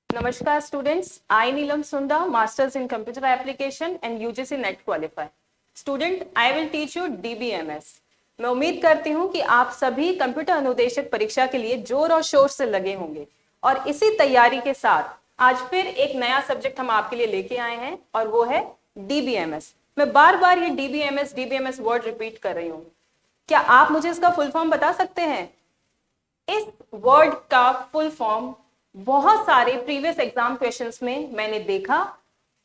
Namaskar students, I Neelam Sunda, Masters in Computer Application and UGC NET Qualify. Student, I will teach you DBMS. मैं उम्मीद करती हूँ कि आप सभी कंप्यूटर अनुदेशक परीक्षा के लिए जोर और शोर से लगे होंगे और इसी तैयारी के साथ आज फिर एक नया सब्जेक्ट हम आपके लिए लेके आए हैं और वो है DBMS. मैं बार बार ये DBMS वर्ड रिपीट कर रही हूँ. क्या आप मुझे इसका फुल फॉर्म बता सकते हैं? इस वर्ड का फुल फॉर्म बहुत सारे प्रीवियस एग्जाम क्वेश्चंस में मैंने देखा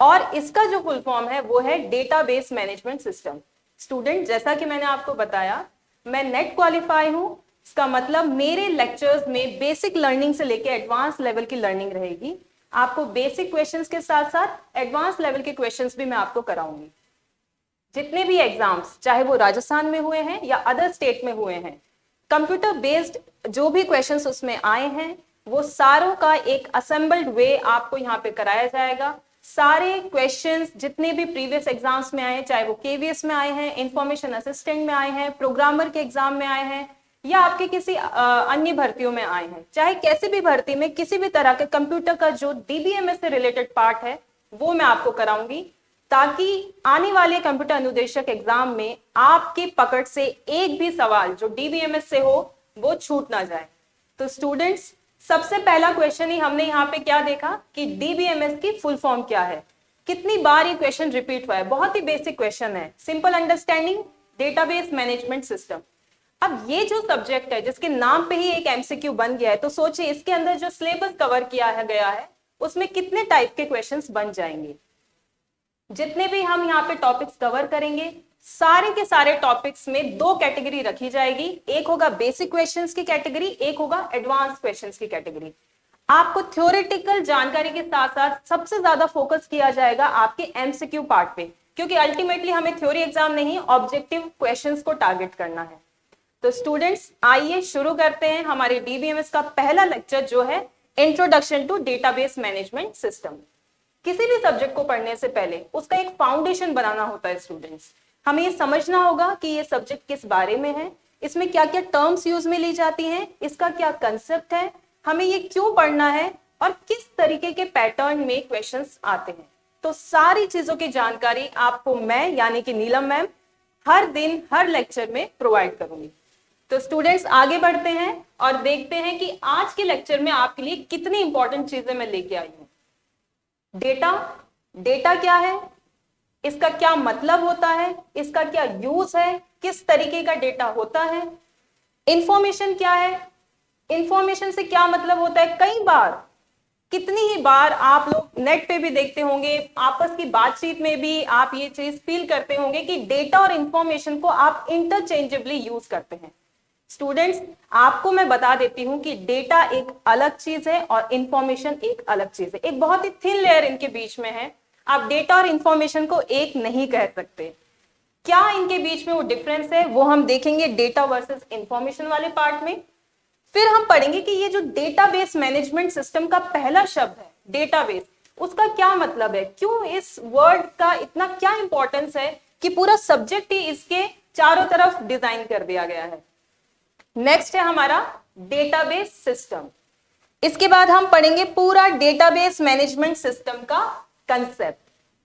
और इसका जो फुल फॉर्म है वो है डेटाबेस मैनेजमेंट सिस्टम. स्टूडेंट, जैसा कि मैंने आपको बताया, मैं नेट क्वालिफाई हूं. इसका मतलब मेरे लेक्चर्स में बेसिक लर्निंग से लेकर एडवांस लेवल की लर्निंग रहेगी. आपको बेसिक क्वेश्चंस के साथ साथ एडवांस लेवल के क्वेश्चंस भी मैं आपको कराऊंगी. जितने भी एग्जाम्स, चाहे वो राजस्थान में हुए हैं या अदर स्टेट में हुए हैं, कंप्यूटर बेस्ड जो भी क्वेश्चंस उसमें आए हैं वो सारों का एक असेंबल्ड वे आपको यहाँ पे कराया जाएगा. सारे क्वेश्चंस जितने भी प्रीवियस एग्जाम्स में आए हैं, चाहे वो केवीएस में आए हैं, इंफॉर्मेशन असिस्टेंट में आए हैं, प्रोग्रामर के एग्जाम में आए हैं या आपके किसी अन्य भर्तियों में आए हैं, चाहे कैसी भी भर्ती में किसी भी तरह के कंप्यूटर का जो डीबीएमएस से रिलेटेड पार्ट है वो मैं आपको कराऊंगी, ताकि आने वाले कंप्यूटर अनुदेशक एग्जाम में आपकी पकड़ से एक भी सवाल जो डीबीएमएस से हो वो छूट ना जाए. तो स्टूडेंट्स, सबसे पहला क्वेश्चन ही हमने यहाँ पे क्या देखा कि डीबीएमएस की फुल फॉर्म क्या है. कितनी बार ये क्वेश्चन रिपीट हुआ है. बहुत ही बेसिक क्वेश्चन है. Simple understanding database management system. अब ये जो सब्जेक्ट है जिसके नाम पे ही एक एमसीक्यू बन गया है, तो सोचिए इसके अंदर जो सिलेबस कवर किया गया है उसमें कितने टाइप के क्वेश्चंस बन जाएंगे. जितने भी हम यहाँ पे टॉपिक्स कवर करेंगे सारे के सारे टॉपिक्स में दो कैटेगरी रखी जाएगी. एक होगा बेसिक क्वेश्चंस की कैटेगरी, एक होगा एडवांस क्वेश्चंस की कैटेगरी. आपको थ्योरेटिकल जानकारी के साथ साथ सबसे ज्यादा फोकस किया जाएगा आपके एमसीक्यू पार्ट पे, क्योंकि अल्टीमेटली हमें थ्योरी एग्जाम नहीं ऑब्जेक्टिव क्वेश्चंस को टारगेट करना है. तो स्टूडेंट्स, आइए शुरू करते हैं हमारे डीबीएमएस का पहला लेक्चर जो है introduction to database management system. किसी भी सब्जेक्ट को पढ़ने से पहले उसका एक फाउंडेशन बनाना होता है. स्टूडेंट्स, हमें ये समझना होगा कि ये सब्जेक्ट किस बारे में है, इसमें क्या क्या टर्म्स यूज में ली जाती हैं, इसका क्या कंसेप्ट है, हमें ये क्यों पढ़ना है और किस तरीके के पैटर्न में क्वेश्चंस आते हैं. तो सारी चीजों की जानकारी आपको मैं यानी कि नीलम मैम हर दिन हर लेक्चर में प्रोवाइड करूंगी. तो स्टूडेंट्स, आगे बढ़ते हैं और देखते हैं कि आज के लेक्चर में आपके लिए कितनी इंपॉर्टेंट चीजें मैं लेके आई हूं. डेटा क्या है, इसका क्या मतलब होता है, इसका क्या यूज है, किस तरीके का डेटा होता है. इंफॉर्मेशन क्या है, इंफॉर्मेशन से क्या मतलब होता है. कई बार, कितनी ही बार आप लोग नेट पे भी देखते होंगे, आपस की बातचीत में भी आप ये चीज फील करते होंगे कि डेटा और इंफॉर्मेशन को आप इंटरचेंजेबली यूज करते हैं. स्टूडेंट्स, आपको मैं बता देती हूं कि डेटा एक अलग चीज है और इंफॉर्मेशन एक अलग चीज है. एक बहुत ही थिन लेयर इनके बीच में है. आप डेटा और इंफॉर्मेशन को एक नहीं कह सकते. क्या इनके बीच में वो डिफरेंस है वो हम देखेंगे डेटा वर्सेस इंफॉर्मेशन वाले पार्ट में. फिर हम पढ़ेंगे कि ये जो डेटाबेस मैनेजमेंट सिस्टम का पहला शब्द है डेटाबेस, उसका क्या मतलब है, क्यों इस वर्ड का इतना क्या इंपॉर्टेंस है कि पूरा सब्जेक्ट ही इसके चारों तरफ डिजाइन कर दिया गया है. नेक्स्ट है हमारा डेटाबेस सिस्टम. इसके बाद हम पढ़ेंगे पूरा डेटाबेस मैनेजमेंट सिस्टम का कंसेप्ट.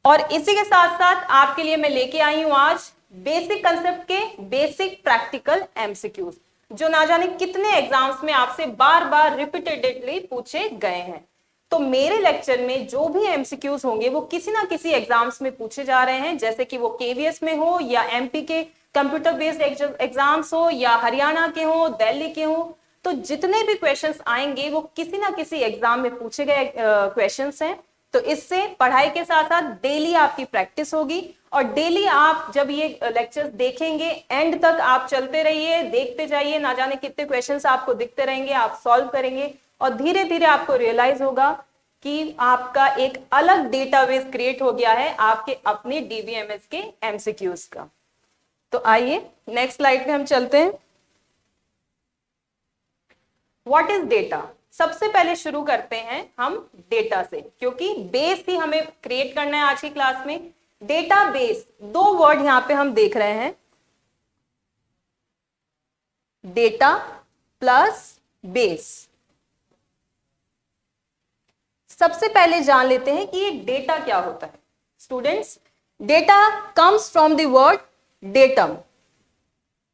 और इसी के साथ साथ आपके लिए मैं लेके आई हूं आज बेसिक कंसेप्ट के बेसिक प्रैक्टिकल एमसीक्यूज, जो ना जाने कितने एग्जाम्स में आपसे बार बार रिपीटेडली पूछे गए हैं. तो मेरे लेक्चर में जो भी एमसीक्यूज होंगे वो किसी ना किसी एग्जाम्स में पूछे जा रहे हैं, जैसे कि वो केवीएस में हो या एमपी के कंप्यूटर बेस्ड एग्जाम्स हो या हरियाणा के हो, दिल्ली के हो. तो जितने भी क्वेश्चंस आएंगे वो किसी ना किसी एग्जाम में पूछे गए क्वेश्चंस हैं. तो इससे पढ़ाई के साथ साथ डेली आपकी प्रैक्टिस होगी और डेली आप जब ये लेक्चर्स देखेंगे एंड तक आप चलते रहिए, देखते जाइए, ना जाने कितने क्वेश्चंस आपको दिखते रहेंगे, आप सॉल्व करेंगे और धीरे धीरे आपको रियलाइज होगा कि आपका एक अलग डेटाबेस क्रिएट हो गया है आपके अपने डीबीएमएस के एमसीक्यूज का. तो आइए नेक्स्ट स्लाइड पे हम चलते हैं. What is data. सबसे पहले शुरू करते हैं हम डेटा से, क्योंकि बेस ही हमें क्रिएट करना है आज की क्लास में. डेटा बेस, दो वर्ड यहां पे हम देख रहे हैं, डेटा प्लस बेस. सबसे पहले जान लेते हैं कि ये डेटा क्या होता है। Students, data comes from the word datum.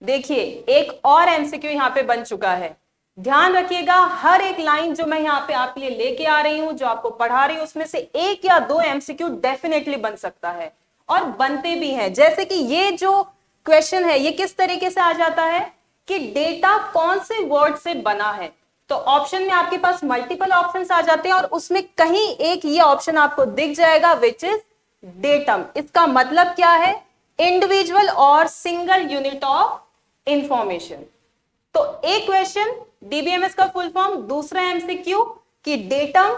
देखिए एक और एमसीक्यू यहां पे बन चुका है, ध्यान रखिएगा। हर एक लाइन जो मैं यहाँ पे आपके लिए लेके आ रही हूं, जो आपको पढ़ा रही हूं, उसमें से एक या दो एमसीक्यू डेफिनेटली बन सकता है और बनते भी हैं। जैसे कि ये जो क्वेश्चन है, ये किस तरीके से आ जाता है कि डेटा कौन से वर्ड से बना है। तो ऑप्शन में आपके पास मल्टीपल ऑप्शंस आ जाते हैं और उसमें कहीं एक ये ऑप्शन आपको दिख जाएगा, विच इज डेटम। इसका मतलब क्या है? इंडिविजुअल और सिंगल यूनिट ऑफ इंफॉर्मेशन। तो एक क्वेश्चन डीबीएमएस का फुल फॉर्म, दूसरा एमसीक्यू कि डेटम,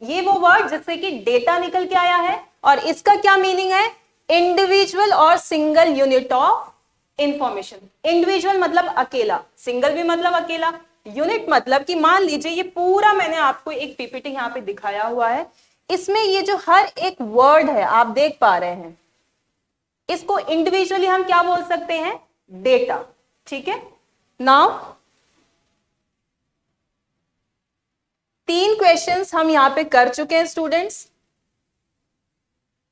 ये वो वर्ड जिससे कि डेटा निकल के आया है और इसका क्या मीनिंग है? इंडिविजुअल और single unit of information. Individual मतलब अकेला, सिंगल भी मतलब अकेला, यूनिट मतलब कि मान लीजिए ये पूरा मैंने आपको एक पीपीटी यहां पे दिखाया हुआ है, इसमें ये जो हर एक वर्ड है आप देख पा रहे हैं, इसको इंडिविजुअली हम क्या बोल सकते हैं? डेटा। ठीक है, नाउ 3 क्वेश्चंस हम यहां पे कर चुके हैं स्टूडेंट्स।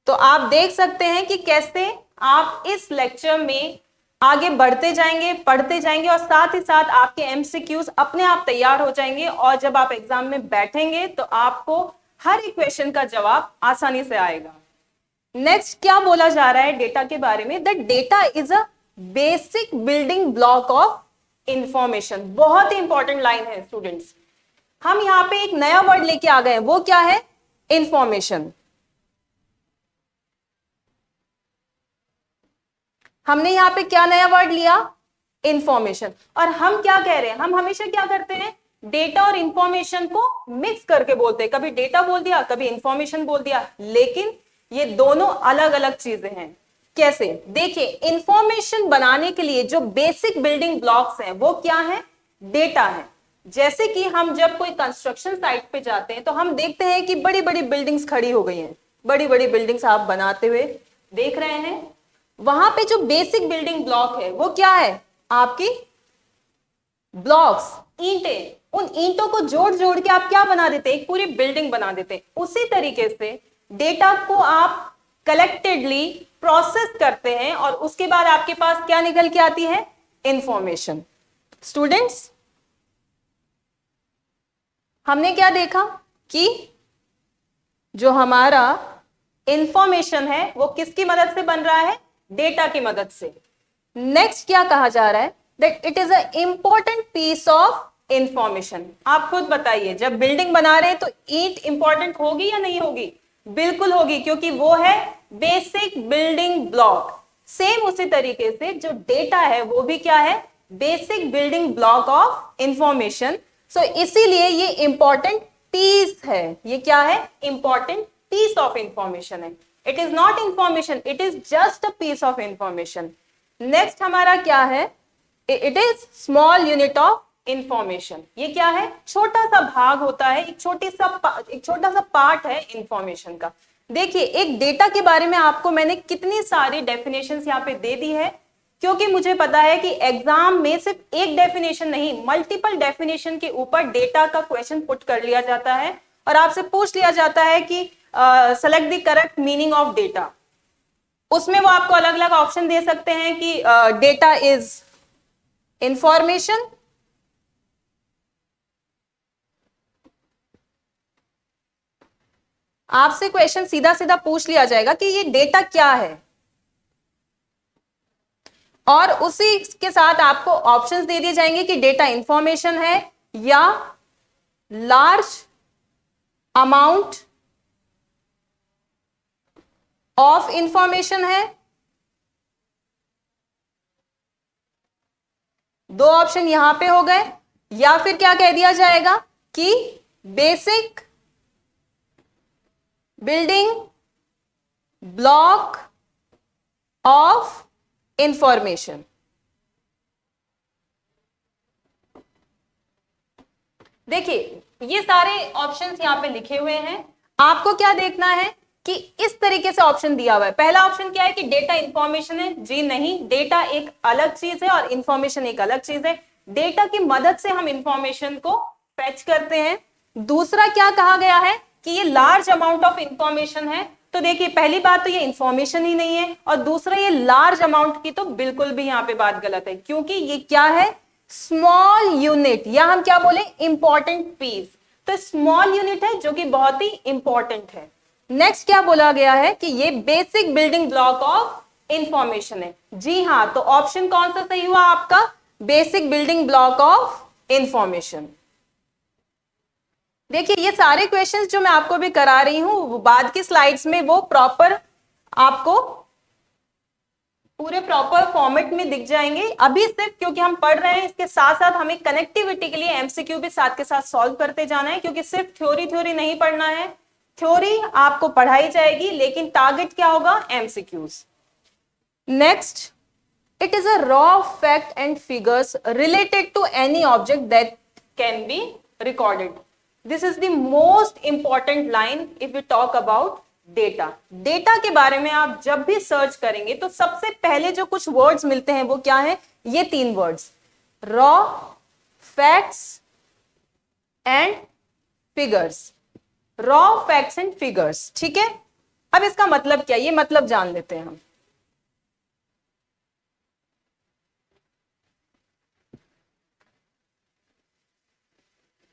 तो आप देख सकते हैं कि कैसे आप इस लेक्चर में आगे बढ़ते जाएंगे, पढ़ते जाएंगे और साथ ही साथ आपके एमसीक्यूज अपने आप तैयार हो जाएंगे और जब आप एग्जाम में बैठेंगे तो आपको हर एक क्वेश्चन का जवाब आसानी से आएगा। नेक्स्ट क्या बोला जा रहा है डेटा के बारे में? That data is a basic building block of information. बहुत ही इंपॉर्टेंट लाइन है स्टूडेंट्स। हम यहां पे एक नया वर्ड लेके आ गए, वो क्या है? इंफॉर्मेशन। हमने यहां पे क्या नया वर्ड लिया? इंफॉर्मेशन। और हम क्या कह रहे हैं? हम हमेशा क्या करते हैं? डेटा और इंफॉर्मेशन को मिक्स करके बोलते हैं, कभी डेटा बोल दिया, कभी इंफॉर्मेशन बोल दिया, लेकिन ये दोनों अलग अलग चीजें हैं। कैसे? देखिए, इंफॉर्मेशन बनाने के लिए जो बेसिक बिल्डिंग ब्लॉक्स हैं वो क्या है? डेटा है। जैसे कि हम जब कोई कंस्ट्रक्शन साइट पे जाते हैं तो हम देखते हैं कि बड़ी बड़ी बिल्डिंग्स खड़ी हो गई हैं, बड़ी बड़ी बिल्डिंग्स आप बनाते हुए देख रहे हैं। वहां पे जो बेसिक बिल्डिंग ब्लॉक है वो क्या है? आपकी ब्लॉक्स, ईंटें। उन ईंटों को जोड़ जोड़ के आप क्या बना देते हैं? एक पूरी बिल्डिंग बना देते हैं। उसी तरीके से डेटा को आप कलेक्टेडली प्रोसेस करते हैं और उसके बाद आपके पास क्या निकल के आती है? इंफॉर्मेशन। स्टूडेंट्स, हमने क्या देखा कि जो हमारा इंफॉर्मेशन है वो किसकी मदद से बन रहा है? डेटा की मदद से। नेक्स्ट क्या कहा जा रहा है? That it is a important piece of information. आप खुद बताइए, जब बिल्डिंग बना रहे हैं तो ईंट इंपॉर्टेंट होगी या नहीं होगी? बिल्कुल होगी, क्योंकि वो है बेसिक बिल्डिंग ब्लॉक। सेम उसी तरीके से जो डेटा है वो भी क्या है? Basic building block of information. So इसीलिए ये इंपॉर्टेंट पीस है। ये क्या है? इंपॉर्टेंट पीस ऑफ इंफॉर्मेशन है। It is not information, it is just a piece of information. Next हमारा क्या है? It is small unit of information. ये क्या है? छोटा सा भाग होता है, एक छोटा सा पार्ट है इंफॉर्मेशन का। देखिए, एक डेटा के बारे में आपको मैंने कितनी सारी डेफिनेशंस यहाँ पे दे दी है, क्योंकि मुझे पता है कि एग्जाम में सिर्फ एक डेफिनेशन नहीं, मल्टीपल डेफिनेशन के ऊपर डेटा का क्वेश्चन पुट कर लिया जाता है और आपसे पूछ लिया जाता है कि select the correct meaning of data. उसमें वो आपको अलग अलग ऑप्शन दे सकते हैं कि डेटा इज इंफॉर्मेशन, आपसे क्वेश्चन सीधा सीधा पूछ लिया जाएगा कि ये डेटा क्या है, और उसी के साथ आपको ऑप्शंस दे दिए जाएंगे कि डेटा इंफॉर्मेशन है या लार्ज अमाउंट ऑफ इंफॉर्मेशन है। दो ऑप्शन यहां पे हो गए। या फिर क्या कह दिया जाएगा कि basic building block of information. देखिए, ये सारे ऑप्शंस यहां पे लिखे हुए हैं। आपको क्या देखना है कि इस तरीके से ऑप्शन दिया हुआ है। पहला ऑप्शन क्या है कि डेटा इंफॉर्मेशन है? जी नहीं, डेटा एक अलग चीज है और इंफॉर्मेशन एक अलग चीज है। डेटा की मदद से हम इंफॉर्मेशन को फेच करते हैं। दूसरा क्या कहा गया है? कि ये लार्ज अमाउंट ऑफ इंफॉर्मेशन है, तो देखिए पहली बात तो ये इंफॉर्मेशन ही नहीं है, और दूसरा ये लार्ज अमाउंट की तो बिल्कुल भी यहाँ पे बात गलत है, क्योंकि ये क्या है, स्मॉल यूनिट, या हम क्या बोले, इंपॉर्टेंट पीस। तो स्मॉल यूनिट है जो कि बहुत ही इंपॉर्टेंट है। नेक्स्ट क्या बोला गया है कि ये basic building block of information है। जी हाँ, तो ऑप्शन कौन सा सही हुआ आपका, basic building block of information. देखिए ये सारे क्वेश्चंस जो मैं आपको भी करा रही हूं बाद की स्लाइड्स में वो प्रॉपर आपको पूरे प्रॉपर फॉर्मेट में दिख जाएंगे। अभी सिर्फ क्योंकि हम पढ़ रहे हैं, इसके साथ साथ हमें कनेक्टिविटी के लिए एमसीक्यू भी साथ के साथ सॉल्व करते जाना है, क्योंकि सिर्फ थ्योरी नहीं पढ़ना है, थ्योरी आपको पढ़ाई जाएगी लेकिन टारगेट क्या होगा, MCQs. Next, it is a raw fact and figures related to any object that can be recorded. This is the most important line if we talk about data. Data के बारे में आप जब भी सर्च करेंगे तो सबसे पहले जो कुछ वर्ड्स मिलते हैं वो क्या है, ये 3 words, raw, facts and figures. raw facts and figures, ठीक है। अब इसका मतलब क्या है, ये मतलब जान लेते हैं हम।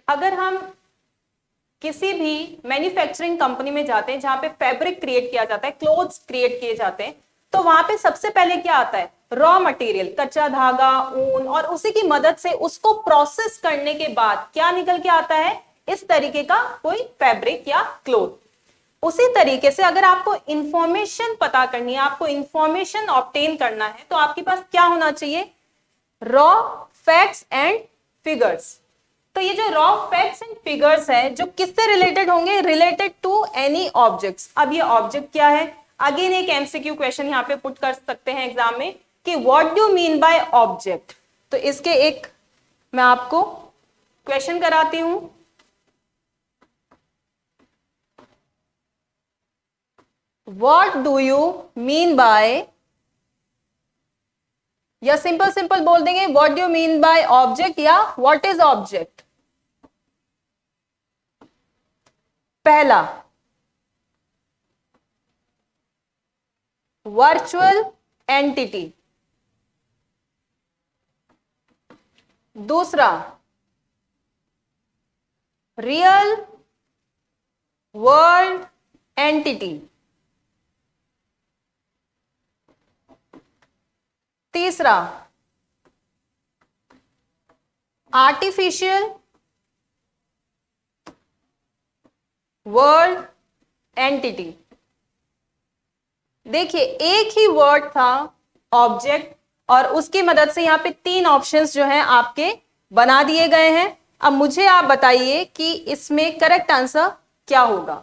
अगर हम किसी भी मैन्युफैक्चरिंग कंपनी में जाते हैं जहां पे फैब्रिक क्रिएट किया जाता है, क्लोथ्स क्रिएट किए जाते हैं, तो वहां पे सबसे पहले क्या आता है, रॉ मटेरियल, कच्चा धागा, ऊन, और उसी की मदद से उसको प्रोसेस करने के बाद क्या निकल के आता है, इस तरीके का कोई फैब्रिक या क्लोथ। उसी तरीके से अगर आपको इंफॉर्मेशन पता करनी है, आपको इंफॉर्मेशन ऑब्टेन करना है, तो आपके पास क्या होना चाहिए, रॉ फैक्ट्स एंड फिगर्स। तो ये जो रॉ फैक्ट्स एंड फिगर्स है जो किससे रिलेटेड होंगे, रिलेटेड टू एनी ऑब्जेक्ट्स। अब ये ऑब्जेक्ट क्या है, अगेन एक एमसीक्यू क्वेश्चन यहाँ पे पुट कर सकते हैं एग्जाम में कि what do mean by object. तो इसके एक मैं आपको क्वेश्चन कराती हूं। What do you mean by, या सिंपल बोल देंगे what do you mean by object, या व्हाट इज ऑब्जेक्ट। पहला, वर्चुअल एंटिटी। दूसरा, रियल वर्ल्ड एंटिटी। तीसरा, आर्टिफिशियल वर्ल्ड एंटिटी। देखिए एक ही वर्ड था ऑब्जेक्ट, और उसकी मदद से यहां पे 3 ऑप्शंस जो हैं आपके बना दिए गए हैं। अब मुझे आप बताइए कि इसमें करेक्ट आंसर क्या होगा।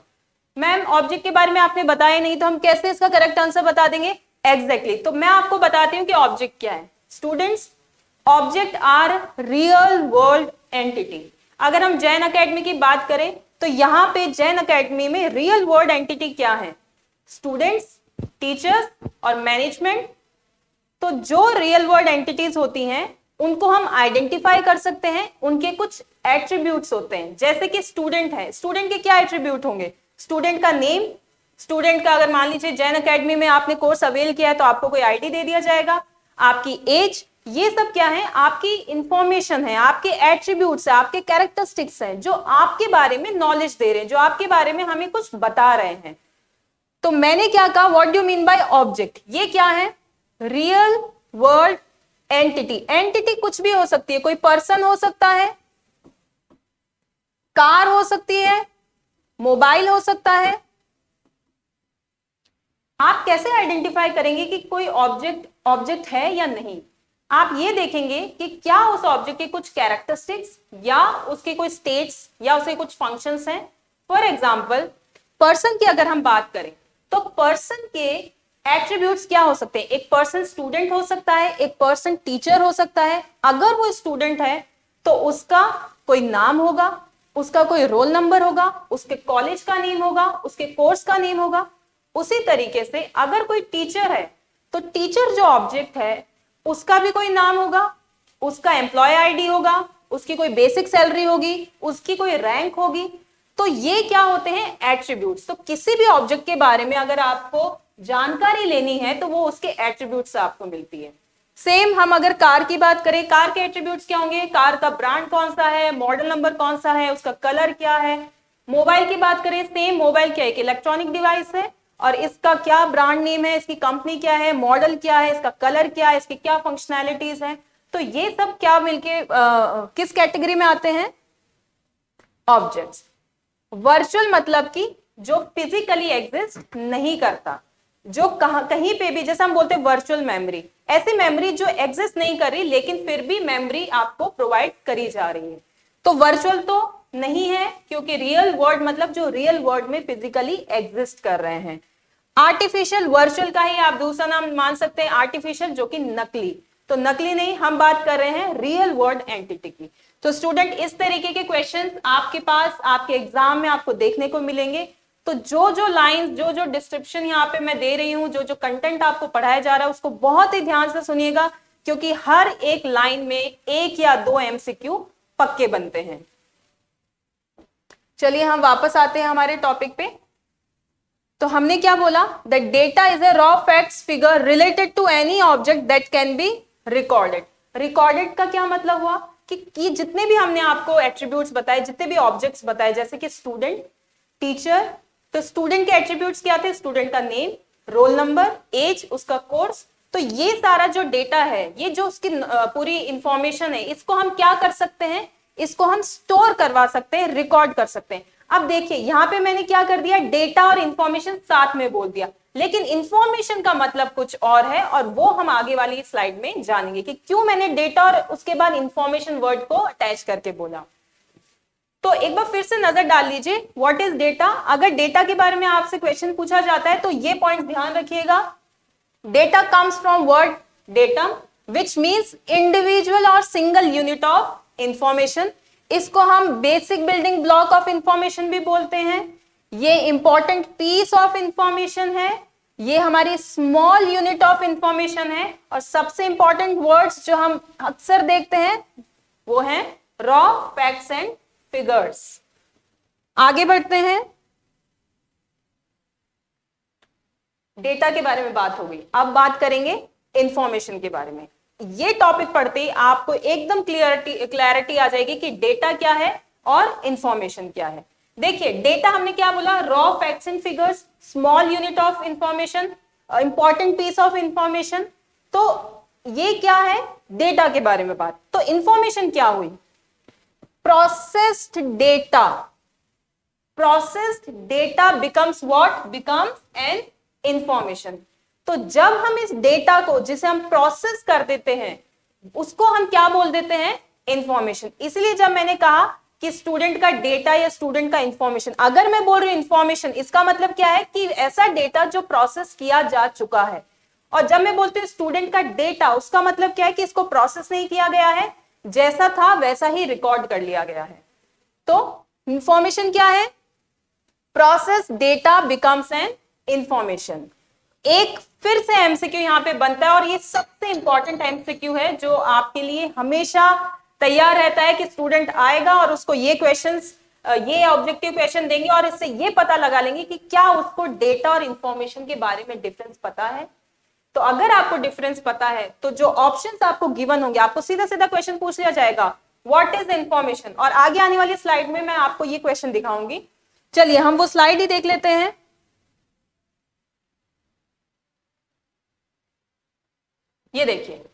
मैम ऑब्जेक्ट के बारे में आपने बताया नहीं, तो हम कैसे इसका करेक्ट आंसर बता देंगे, एग्जैक्टली। तो मैं आपको बताती हूं कि ऑब्जेक्ट क्या है। Students, object are real world entity. अगर हम जैन अकेडमी की बात करें तो यहां पे जैन अकेडमी में रियल वर्ल्ड एंटिटी क्या है, स्टूडेंट्स, टीचर्स और मैनेजमेंट। तो जो रियल वर्ल्ड एंटिटीज होती हैं उनको हम आइडेंटिफाई कर सकते हैं, उनके कुछ एट्रीब्यूट्स होते हैं। जैसे कि स्टूडेंट है, स्टूडेंट के क्या एट्रीब्यूट होंगे, स्टूडेंट का नेम, स्टूडेंट का अगर मान लीजिए जैन अकेडमी में आपने कोर्स अवेल किया है तो आपको कोई आईडी दे दिया जाएगा, आपकी एज, ये सब क्या है, आपकी इंफॉर्मेशन है, आपके एट्रीब्यूट्स है, आपके कैरेक्टरिस्टिक्स हैं जो आपके बारे में नॉलेज दे रहे हैं, जो आपके बारे में हमें कुछ बता रहे हैं। तो मैंने क्या कहा, what do mean by object, ये क्या है, रियल वर्ल्ड एंटिटी। एंटिटी कुछ भी हो सकती है, कोई पर्सन हो सकता है, कार हो सकती है, मोबाइल हो सकता है। आप कैसे आइडेंटिफाई करेंगे कि कोई ऑब्जेक्ट है या नहीं, आप ये देखेंगे कि क्या उस ऑब्जेक्ट के कुछ कैरेक्टरिस्टिक्स या उसके कोई स्टेट्स या उसके कुछ फंक्शंस हैं। फॉर एग्जांपल पर्सन की अगर हम बात करें तो पर्सन के एट्रीब्यूट्स क्या हो सकते हैं, एक पर्सन स्टूडेंट हो सकता है, एक पर्सन टीचर हो सकता है। अगर वो स्टूडेंट है तो उसका कोई नाम होगा, उसका कोई रोल नंबर होगा, उसके कॉलेज का नेम होगा, उसके कोर्स का नेम होगा। उसी तरीके से अगर कोई टीचर है तो टीचर जो ऑब्जेक्ट है उसका भी कोई नाम होगा, उसका एम्प्लॉय आईडी होगा, उसकी कोई बेसिक सैलरी होगी, उसकी कोई रैंक होगी। तो ये क्या होते हैं? एट्रीब्यूट्स। तो किसी भी ऑब्जेक्ट के बारे में अगर आपको जानकारी लेनी है तो वो उसके एट्रीब्यूट्स से आपको मिलती है। सेम हम अगर कार की बात करें, कार के एट्रीब्यूट्स क्या होंगे? कार का ब्रांड कौन सा है, मॉडल नंबर कौन सा है, उसका कलर क्या है। मोबाइल की बात करें, सेम मोबाइल क्या है? एक इलेक्ट्रॉनिक डिवाइस है और इसका क्या ब्रांड नेम है, इसकी कंपनी क्या है, मॉडल क्या है, इसका कलर क्या है, इसकी क्या फंक्शनैलिटीज है। तो ये सब क्या मिलके किस कैटेगरी में आते हैं? ऑब्जेक्ट्स। वर्चुअल मतलब कि जो फिजिकली एग्जिस्ट नहीं करता, जो कहीं पे भी, जैसे हम बोलते हैं वर्चुअल मेमोरी, ऐसी मेमोरी जो एग्जिस्ट नहीं कर रही लेकिन फिर भी मेमोरी आपको प्रोवाइड करी जा रही है। तो वर्चुअल तो नहीं है, क्योंकि रियल वर्ल्ड मतलब जो रियल वर्ल्ड में फिजिकली एग्जिस्ट कर रहे हैं। आर्टिफिशियल, वर्चुअल का ही आप दूसरा नाम मान सकते हैं आर्टिफिशियल, जो कि नकली। तो नकली नहीं, हम बात कर रहे हैं रियल वर्ल्ड एंटिटी की। तो स्टूडेंट, इस तरीके के क्वेश्चंस आपके पास आपके एग्जाम में आपको देखने को मिलेंगे। तो जो जो लाइंस, जो जो डिस्क्रिप्शन यहाँ पे मैं दे रही हूँ, जो जो कंटेंट आपको पढ़ाया जा रहा है, उसको बहुत ही ध्यान से सुनिएगा, क्योंकि हर एक लाइन में एक या दो एमसीक्यू पक्के बनते हैं। चलिए हम वापस आते हैं हमारे टॉपिक पे। तो हमने क्या बोला? The data is a raw facts figure related to any object that can be recorded. Recorded का क्या मतलब हुआ कि जितने भी हमने आपको एट्रीब्यूट्स बताए, जितने भी ऑब्जेक्ट्स बताए, जैसे कि स्टूडेंट, टीचर, तो स्टूडेंट के एट्रीब्यूट्स क्या थे? स्टूडेंट का नेम, रोल नंबर, एज, उसका कोर्स। तो ये सारा जो डेटा है, ये जो उसकी पूरी इंफॉर्मेशन है, इसको हम क्या कर सकते हैं? इसको हम स्टोर करवा सकते हैं, रिकॉर्ड कर सकते हैं। अब देखिए यहां पे मैंने क्या कर दिया, डेटा और इंफॉर्मेशन साथ में बोल दिया, लेकिन इंफॉर्मेशन का मतलब कुछ और है, और वो हम आगे वाली स्लाइड में जानेंगे कि क्यों मैंने डेटा और उसके बाद इंफॉर्मेशन वर्ड को अटैच करके बोला। तो एक बार फिर से नजर डाल लीजिए, व्हाट इज डेटा। अगर डेटा के बारे में आपसे क्वेश्चन पूछा जाता है तो ये पॉइंट ध्यान रखिएगा। Data comes from word datum which means individual और सिंगल यूनिट ऑफ इंफॉर्मेशन। इसको हम basic building block of information भी बोलते हैं। ये इंपॉर्टेंट पीस ऑफ इंफॉर्मेशन है, ये हमारी स्मॉल यूनिट ऑफ इंफॉर्मेशन है, और सबसे इंपॉर्टेंट वर्ड्स जो हम अक्सर देखते हैं वो हैं रॉ फैक्ट्स एंड फिगर्स। आगे बढ़ते हैं। डेटा के बारे में बात हो गई, अब बात करेंगे इंफॉर्मेशन के बारे में। ये टॉपिक पढ़ते ही आपको एकदम क्लैरिटी आ जाएगी कि डेटा क्या है और इंफॉर्मेशन क्या है। देखिए डेटा हमने क्या बोला, raw facts and figures, small unit of information, important piece of information. तो ये क्या है? डेटा के बारे में बात। तो इंफॉर्मेशन क्या हुई? Processed data. Processed data becomes what? Becomes an information. तो जब हम इस डेटा को, जिसे हम प्रोसेस कर देते हैं, उसको हम क्या बोल देते हैं? इंफॉर्मेशन। इसलिए जब मैंने कहा कि स्टूडेंट का डेटा या स्टूडेंट का इंफॉर्मेशन, अगर मैं बोल रही हूं इंफॉर्मेशन, इसका मतलब क्या है कि ऐसा डेटा जो प्रोसेस किया जा चुका है। और जब मैं बोलती हूँ स्टूडेंट का डेटा, उसका मतलब क्या है कि इसको प्रोसेस नहीं किया गया है, जैसा था वैसा ही रिकॉर्ड कर लिया गया है। तो इंफॉर्मेशन क्या है? Process data becomes an information. एक फिर से एमसीक्यू यहां पे बनता है, और ये सबसे इंपॉर्टेंट एमसीक्यू है जो आपके लिए हमेशा तैयार रहता है कि स्टूडेंट आएगा और उसको ये क्वेश्चंस, ये ऑब्जेक्टिव क्वेश्चन देंगे और इससे ये पता लगा लेंगे कि क्या उसको डेटा और इंफॉर्मेशन के बारे में डिफरेंस पता है। तो अगर आपको डिफरेंस पता है तो जो ऑप्शंस आपको गिवन होंगे, आपको सीधा सीधा क्वेश्चन पूछ लिया जाएगा, व्हाट इज इंफॉर्मेशन। और आगे आने वाली स्लाइड में मैं आपको ये क्वेश्चन दिखाऊंगी। चलिए हम वो स्लाइड ही देख लेते हैं। ये देखिए,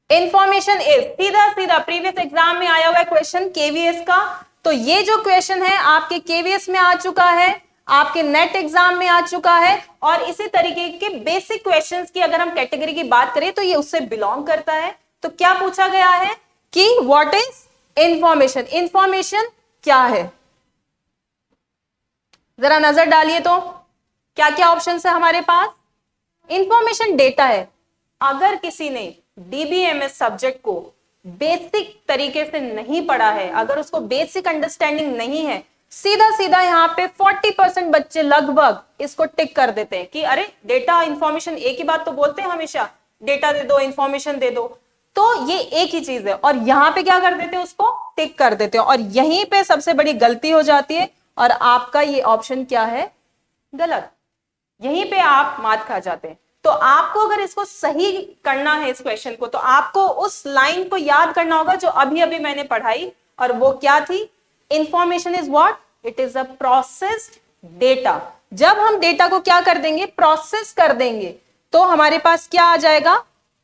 इंफॉर्मेशन इज, सीधा सीधा प्रीवियस एग्जाम में आया हुआ है क्वेश्चन केवीएस का। तो ये जो क्वेश्चन है आपके केवीएस में आ चुका है, आपके नेट एग्जाम में आ चुका है, और इसी तरीके के बेसिक क्वेश्चंस की अगर हम कैटेगरी की बात करें तो ये उससे बिलोंग करता है। तो क्या पूछा गया है कि व्हाट इज इंफॉर्मेशन। इंफॉर्मेशन क्या है, जरा नजर डालिए तो क्या क्या ऑप्शन है हमारे पास। इंफॉर्मेशन डेटा है। अगर किसी ने डीबीएमएस सब्जेक्ट को बेसिक तरीके से नहीं पढ़ा है, अगर उसको बेसिक अंडरस्टैंडिंग नहीं है, सीधा सीधा यहाँ पे 40% बच्चे लगभग इसको टिक कर देते हैं कि अरे डेटा इंफॉर्मेशन एक ही बात तो बोलते हैं हमेशा, डेटा दे दो, इंफॉर्मेशन दे दो। तो ये एक ही चीज है, और यहां पे क्या कर देते हैं, उसको टिक कर देते हैं, और यहीं पे सबसे बड़ी गलती हो जाती है, और आपका ये ऑप्शन क्या है, गलत। यहीं पे आप मात खा जाते हैं। तो आपको अगर इसको सही करना है, इस क्वेश्चन को, तो आपको उस लाइन को याद करना होगा जो अभी अभी मैंने पढ़ाई, और वो क्या थी, information is what, it is a processed data. जब हम डेटा को क्या कर देंगे, प्रोसेस कर देंगे, तो हमारे पास क्या आ जाएगा,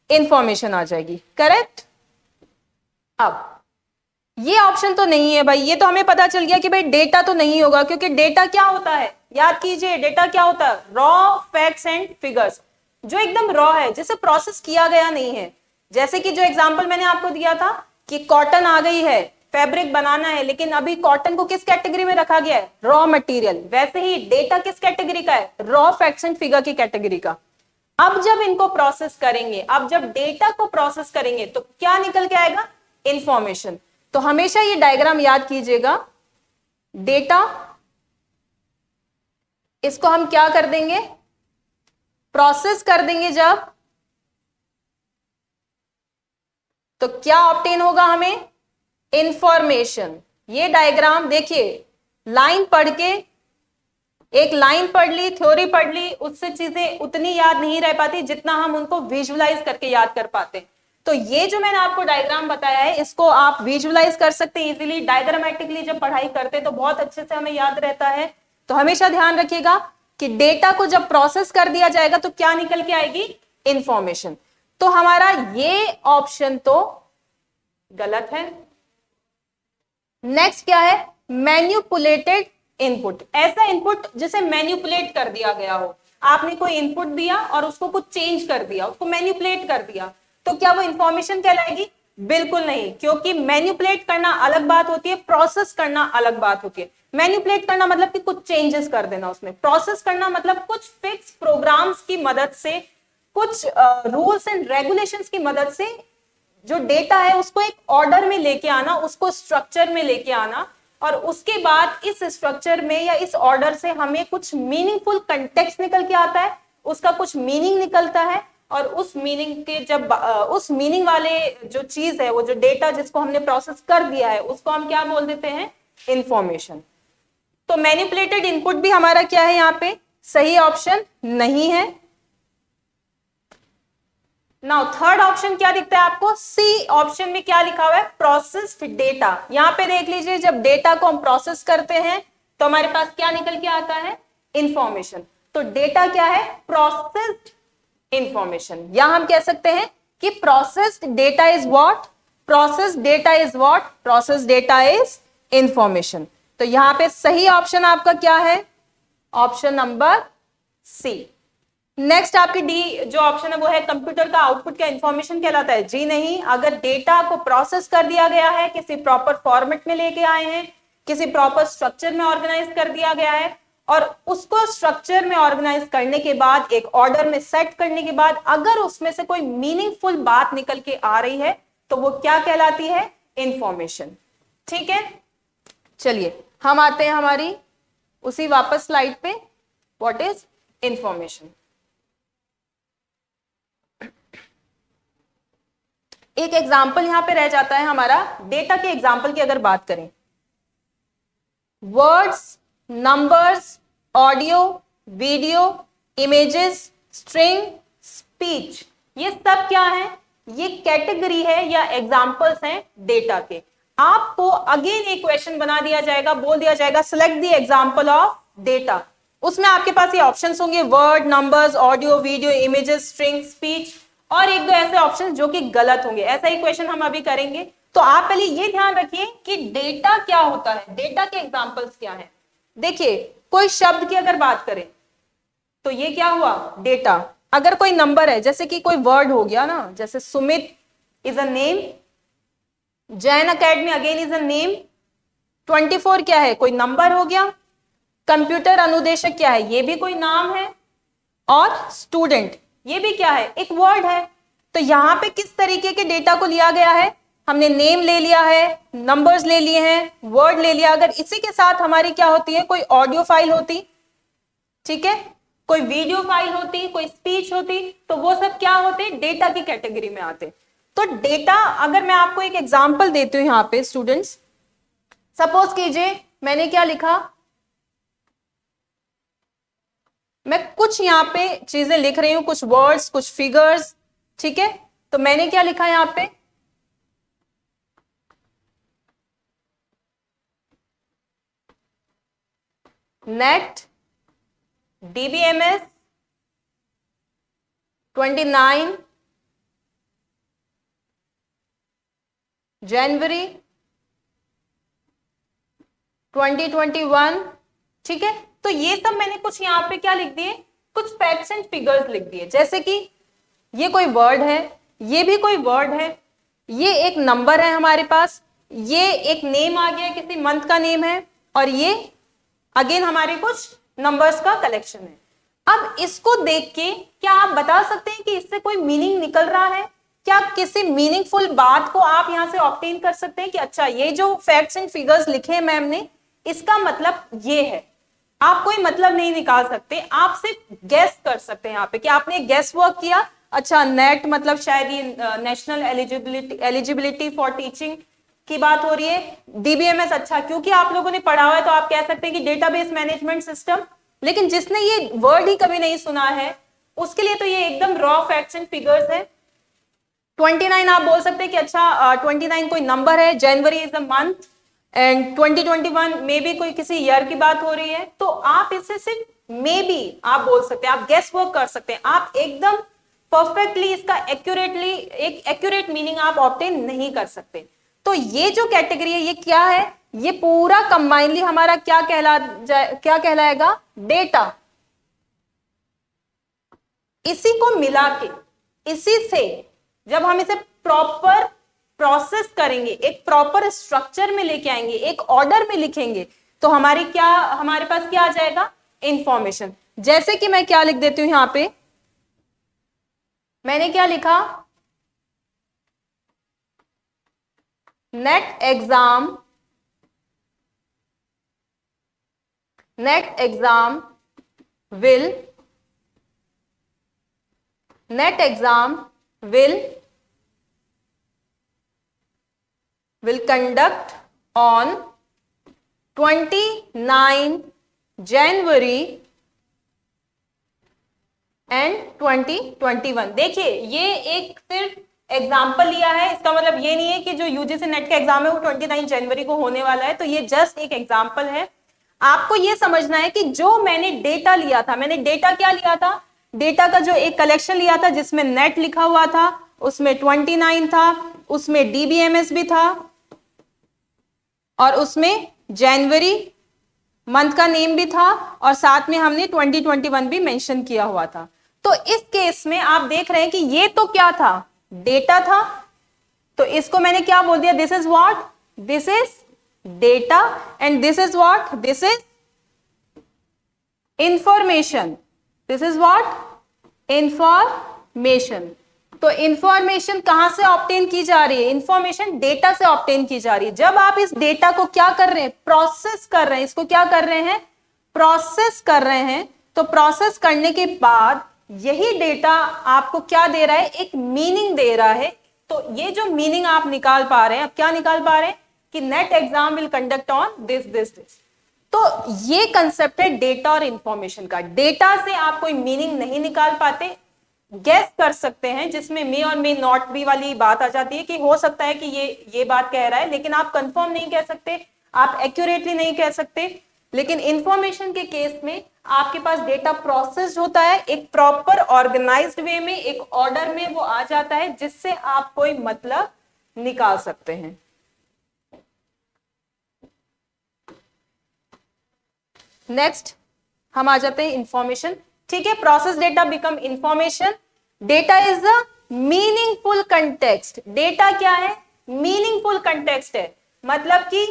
इंफॉर्मेशन आ जाएगी, करेक्ट। अब ये ऑप्शन तो नहीं है भाई, ये तो हमें पता चल गया कि भाई डेटा तो नहीं होगा, क्योंकि डेटा क्या होता है, याद कीजिए, डेटा क्या होता है, रॉ फैक्ट्स एंड फिगर्स, जो एकदम रॉ है, जिसे प्रोसेस किया गया नहीं है। जैसे कि जो एग्जांपल मैंने आपको दिया था कि कॉटन आ गई है, फैब्रिक बनाना है, लेकिन अभी कॉटन को किस कैटेगरी में रखा गया है, रॉ मटेरियल। वैसे ही डेटा किस कैटेगरी का है, रॉ फैक्ट्स एंड फिगर की कैटेगरी का। अब जब इनको प्रोसेस करेंगे, अब जब डेटा को प्रोसेस करेंगे, तो क्या निकल के आएगा, इंफॉर्मेशन। तो हमेशा ये डायग्राम याद कीजिएगा, डेटा, इसको हम क्या कर देंगे, प्रोसेस कर देंगे जब, तो क्या ऑब्टेन होगा हमें, इंफॉर्मेशन। ये डायग्राम देखिए, लाइन पढ़ के, एक लाइन पढ़ ली, थ्योरी पढ़ ली, उससे चीजें उतनी याद नहीं रह पाती जितना हम उनको विजुअलाइज करके याद कर पाते हैं। तो ये जो मैंने आपको डायग्राम बताया है, इसको आप विजुअलाइज कर सकते हैं इजीली, डायग्रामेटिकली जब पढ़ाई करते हैं तो बहुत अच्छे से हमें याद रहता है। तो हमेशा ध्यान रखिएगा कि डेटा को जब प्रोसेस कर दिया जाएगा तो क्या निकल के आएगी, इंफॉर्मेशन। तो हमारा ये ऑप्शन तो गलत है। नेक्स्ट क्या है, मैन्युपुलेटेड इनपुट। ऐसा इनपुट जिसे मैन्युपुलेट कर दिया गया हो, आपने कोई इनपुट दिया और उसको कुछ चेंज कर दिया, उसको मैन्युपुलेट कर दिया, तो क्या वो इंफॉर्मेशन कहलाएगी, बिल्कुल नहीं, क्योंकि मैन्युपुलेट करना अलग बात होती है, प्रोसेस करना अलग बात होती है। मैन्युपुलेट करना मतलब कि कुछ चेंजेस कर देना उसमें, प्रोसेस करना मतलब कुछ फिक्स प्रोग्राम्स की मदद से, कुछ रूल्स एंड रेगुलेशंस की मदद से जो डेटा है उसको एक ऑर्डर में लेके आना, उसको स्ट्रक्चर में लेके आना, और उसके बाद इस स्ट्रक्चर में या इस ऑर्डर से हमें कुछ मीनिंगफुल कंटेक्स्ट निकल के आता है, उसका कुछ मीनिंग निकलता है, और उस मीनिंग के जब उस मीनिंग वाले जो चीज है, वो जो डेटा जिसको हमने प्रोसेस कर दिया है, उसको हम क्या बोल देते हैं, इंफॉर्मेशन। तो मैनिपुलेटेड इनपुट भी हमारा क्या है, यहाँ पे सही ऑप्शन नहीं है। नाउ थर्ड ऑप्शन क्या दिखता है आपको, सी ऑप्शन में क्या लिखा हुआ है, प्रोसेस्ड डेटा। यहां पे देख लीजिए, जब डेटा को हम प्रोसेस करते हैं तो हमारे पास क्या निकल के आता है, इंफॉर्मेशन। तो डेटा क्या है, प्रोसेस्ड इंफॉर्मेशन, या हम कह सकते हैं कि processed data is what, processed data is what, processed data is information. तो यहां पे सही ऑप्शन आपका क्या है, ऑप्शन नंबर सी। नेक्स्ट आपकी डी जो ऑप्शन है वो है, कंप्यूटर का आउटपुट क्या इंफॉर्मेशन कहलाता है, जी नहीं। अगर डेटा को प्रोसेस कर दिया गया है, किसी प्रॉपर फॉर्मेट में लेके आए हैं, किसी प्रॉपर स्ट्रक्चर में ऑर्गेनाइज कर दिया गया है, और उसको स्ट्रक्चर में ऑर्गेनाइज करने के बाद, एक ऑर्डर में सेट करने के बाद, अगर उसमें से कोई मीनिंगफुल बात निकल के आ रही है, तो वो क्या कहलाती है, इंफॉर्मेशन। ठीक है, चलिए हम आते हैं हमारी उसी वापस स्लाइड पे, व्हाट इज इंफॉर्मेशन। एक एग्जाम्पल यहां पे रह जाता है हमारा, डेटा के एग्जाम्पल की अगर बात करें, words, numbers, audio, video, images, string, speech, ये सब क्या है, ये कैटेगरी है या एग्जाम्पल्स हैं डेटा के। आपको अगेन एक क्वेश्चन बना दिया जाएगा, बोल दिया जाएगा select the example of data. उसमें आपके पास ये ऑप्शंस होंगे, word, numbers, audio, video, images, string, speech, और एक दो ऐसे ऑप्शंस जो कि गलत होंगे। ऐसा ही क्वेश्चन हम अभी करेंगे। तो आप पहले ये ध्यान रखिए कि डेटा क्या होता है, डेटा के एग्जाम्पल्स क्या हैं। देखिए, कोई शब्द की अगर बात करें तो ये क्या हुआ, डेटा। अगर कोई नंबर है, जैसे कि कोई वर्ड हो गया ना, जैसे Sumit is a name, Jain academy again is a name, 24 क्या है, कोई नंबर हो गया, कंप्यूटर अनुदेशक क्या है, ये भी कोई नाम है, और स्टूडेंट ये भी क्या है, एक वर्ड है। तो यहां पे किस तरीके के डेटा को लिया गया है, हमने नेम ले लिया है, नंबर्स ले लिए हैं, वर्ड ले लिया। अगर इसी के साथ हमारी क्या होती है, कोई ऑडियो फाइल होती, ठीक है, कोई वीडियो फाइल होती, कोई स्पीच होती, तो वो सब क्या होते, डेटा की कैटेगरी में आते। तो डेटा, अगर मैं आपको एक एग्जांपल देती हूं यहां पे स्टूडेंट्स, सपोज कीजिए मैंने क्या लिखा, मैं कुछ यहां पे चीजें लिख रही हूं, कुछ वर्ड्स, कुछ फिगर्स, ठीक है। तो मैंने क्या लिखा यहां पे, नेट DBMS 29 जनवरी 2021, ठीक है। तो ये सब मैंने कुछ यहां पे क्या लिख दिए, कुछ फैक्ट्स एंड फिगर्स लिख दिए, जैसे कि ये कोई वर्ड है, ये भी कोई वर्ड है, ये एक नंबर है हमारे पास, ये एक नेम आ गया, किसी मंथ का नेम है, और ये अगेन हमारे कुछ नंबर्स का कलेक्शन है। अब इसको देख के क्या आप बता सकते हैं कि इससे कोई मीनिंग निकल रहा है? क्या किसी मीनिंगफुल बात को आप यहां से ऑब्टेन कर सकते हैं कि अच्छा ये जो फैक्ट्स एंड फिगर्स लिखे हैं मैम ने, इसका मतलब ये है? आप कोई मतलब नहीं निकाल सकते, आप सिर्फ गेस कर सकते हैं यहाँ पे कि आपने गेस वर्क किया, अच्छा नेट मतलब शायद ये नेशनल एलिजिबिलिटी फॉर टीचिंग की बात हो रही है, DBMS, अच्छा क्योंकि आप लोगों ने पढ़ा हुआ है तो आप कह सकते हैं कि डेटाबेस मैनेजमेंट सिस्टम। लेकिन जिसने ये वर्ड ही कभी नहीं सुना है उसके लिए तो ये एकदम रॉ फैक्ट्स एंड फिगर्स है। 29 आप बोल सकते हैं कि अच्छा 29 कोई नंबर है, जनवरी is the month, and 2021 may be कोई किसी ईयर की बात हो रही है। तो आप इससे सिर्फ मे बी आप बोल सकते हैं, आप गेस वर्क कर सकते हैं, आप एकदम परफेक्टली इसका एक्यूरेटली एक एक्यूरेट मीनिंग आप ऑब्टेन नहीं कर सकते। तो ये जो कैटेगरी है ये क्या है, ये पूरा कंबाइनली हमारा क्या कहलाएगा, डेटा। इसी को मिला के, इसी से जब हम इसे प्रॉपर प्रोसेस करेंगे, एक प्रॉपर स्ट्रक्चर में लेके आएंगे, एक ऑर्डर में लिखेंगे, तो हमारे पास क्या आ जाएगा, इंफॉर्मेशन। जैसे कि मैं क्या लिख देती हूं यहां पे, मैंने क्या लिखा, net exam will conduct on 29 January and 2021। देखिए ये एक सिर्फ एग्जाम्पल लिया है, इसका मतलब ये नहीं है कि जो यूजीसी नेट का एग्जाम है वो 29 जनवरी को होने वाला है, तो ये जस्ट एक एग्जाम्पल है। आपको ये समझना है कि जो मैंने डेटा लिया था, मैंने डेटा क्या लिया था, डेटा का जो एक कलेक्शन लिया था जिसमें नेट लिखा हुआ था, उसमें 29 था, उसमें DBMS भी था, और उसमें जनवरी मंथ का नेम भी था, और साथ में हमने 2021 भी मेंशन किया हुआ था। तो इस केस में आप देख रहे हैं कि ये तो क्या था, डेटा था। तो इसको मैंने क्या बोल दिया, this is what, this is data, and this is what, this is information, this is what, information. तो इंफॉर्मेशन कहां से ऑब्टेन की जा रही है, इंफॉर्मेशन डेटा से ऑब्टेन की जा रही है। जब आप इस डेटा को क्या कर रहे हैं, प्रोसेस कर रहे हैं, इसको क्या कर रहे हैं, प्रोसेस कर रहे हैं। तो प्रोसेस करने के बाद यही डेटा आपको क्या दे रहा है, एक मीनिंग दे रहा है। तो ये जो मीनिंग आप निकाल पा रहे हैं, अब क्या निकाल पा रहे हैं कि net exam will conduct on this this this. तो ये कंसेप्ट है डेटा और इंफॉर्मेशन का। डेटा से आप कोई मीनिंग नहीं निकाल पाते, गेस कर सकते हैं, जिसमें मे और मे नॉट बी वाली बात आ जाती है कि हो सकता है कि ये बात कह रहा है, लेकिन आप कंफर्म नहीं कह सकते, आप एक्यूरेटली नहीं कह सकते। लेकिन इंफॉर्मेशन के केस में आपके पास डेटा प्रोसेस्ड होता है, एक प्रॉपर ऑर्गेनाइज्ड वे में, एक ऑर्डर में वो आ जाता है, जिससे आप कोई मतलब निकाल सकते हैं। नेक्स्ट हम आ जाते हैं इंफॉर्मेशन, ठीक है। Process data become information. Data is a meaningful context. Data क्या है, मीनिंगफुल कंटेक्स्ट है, मतलब कि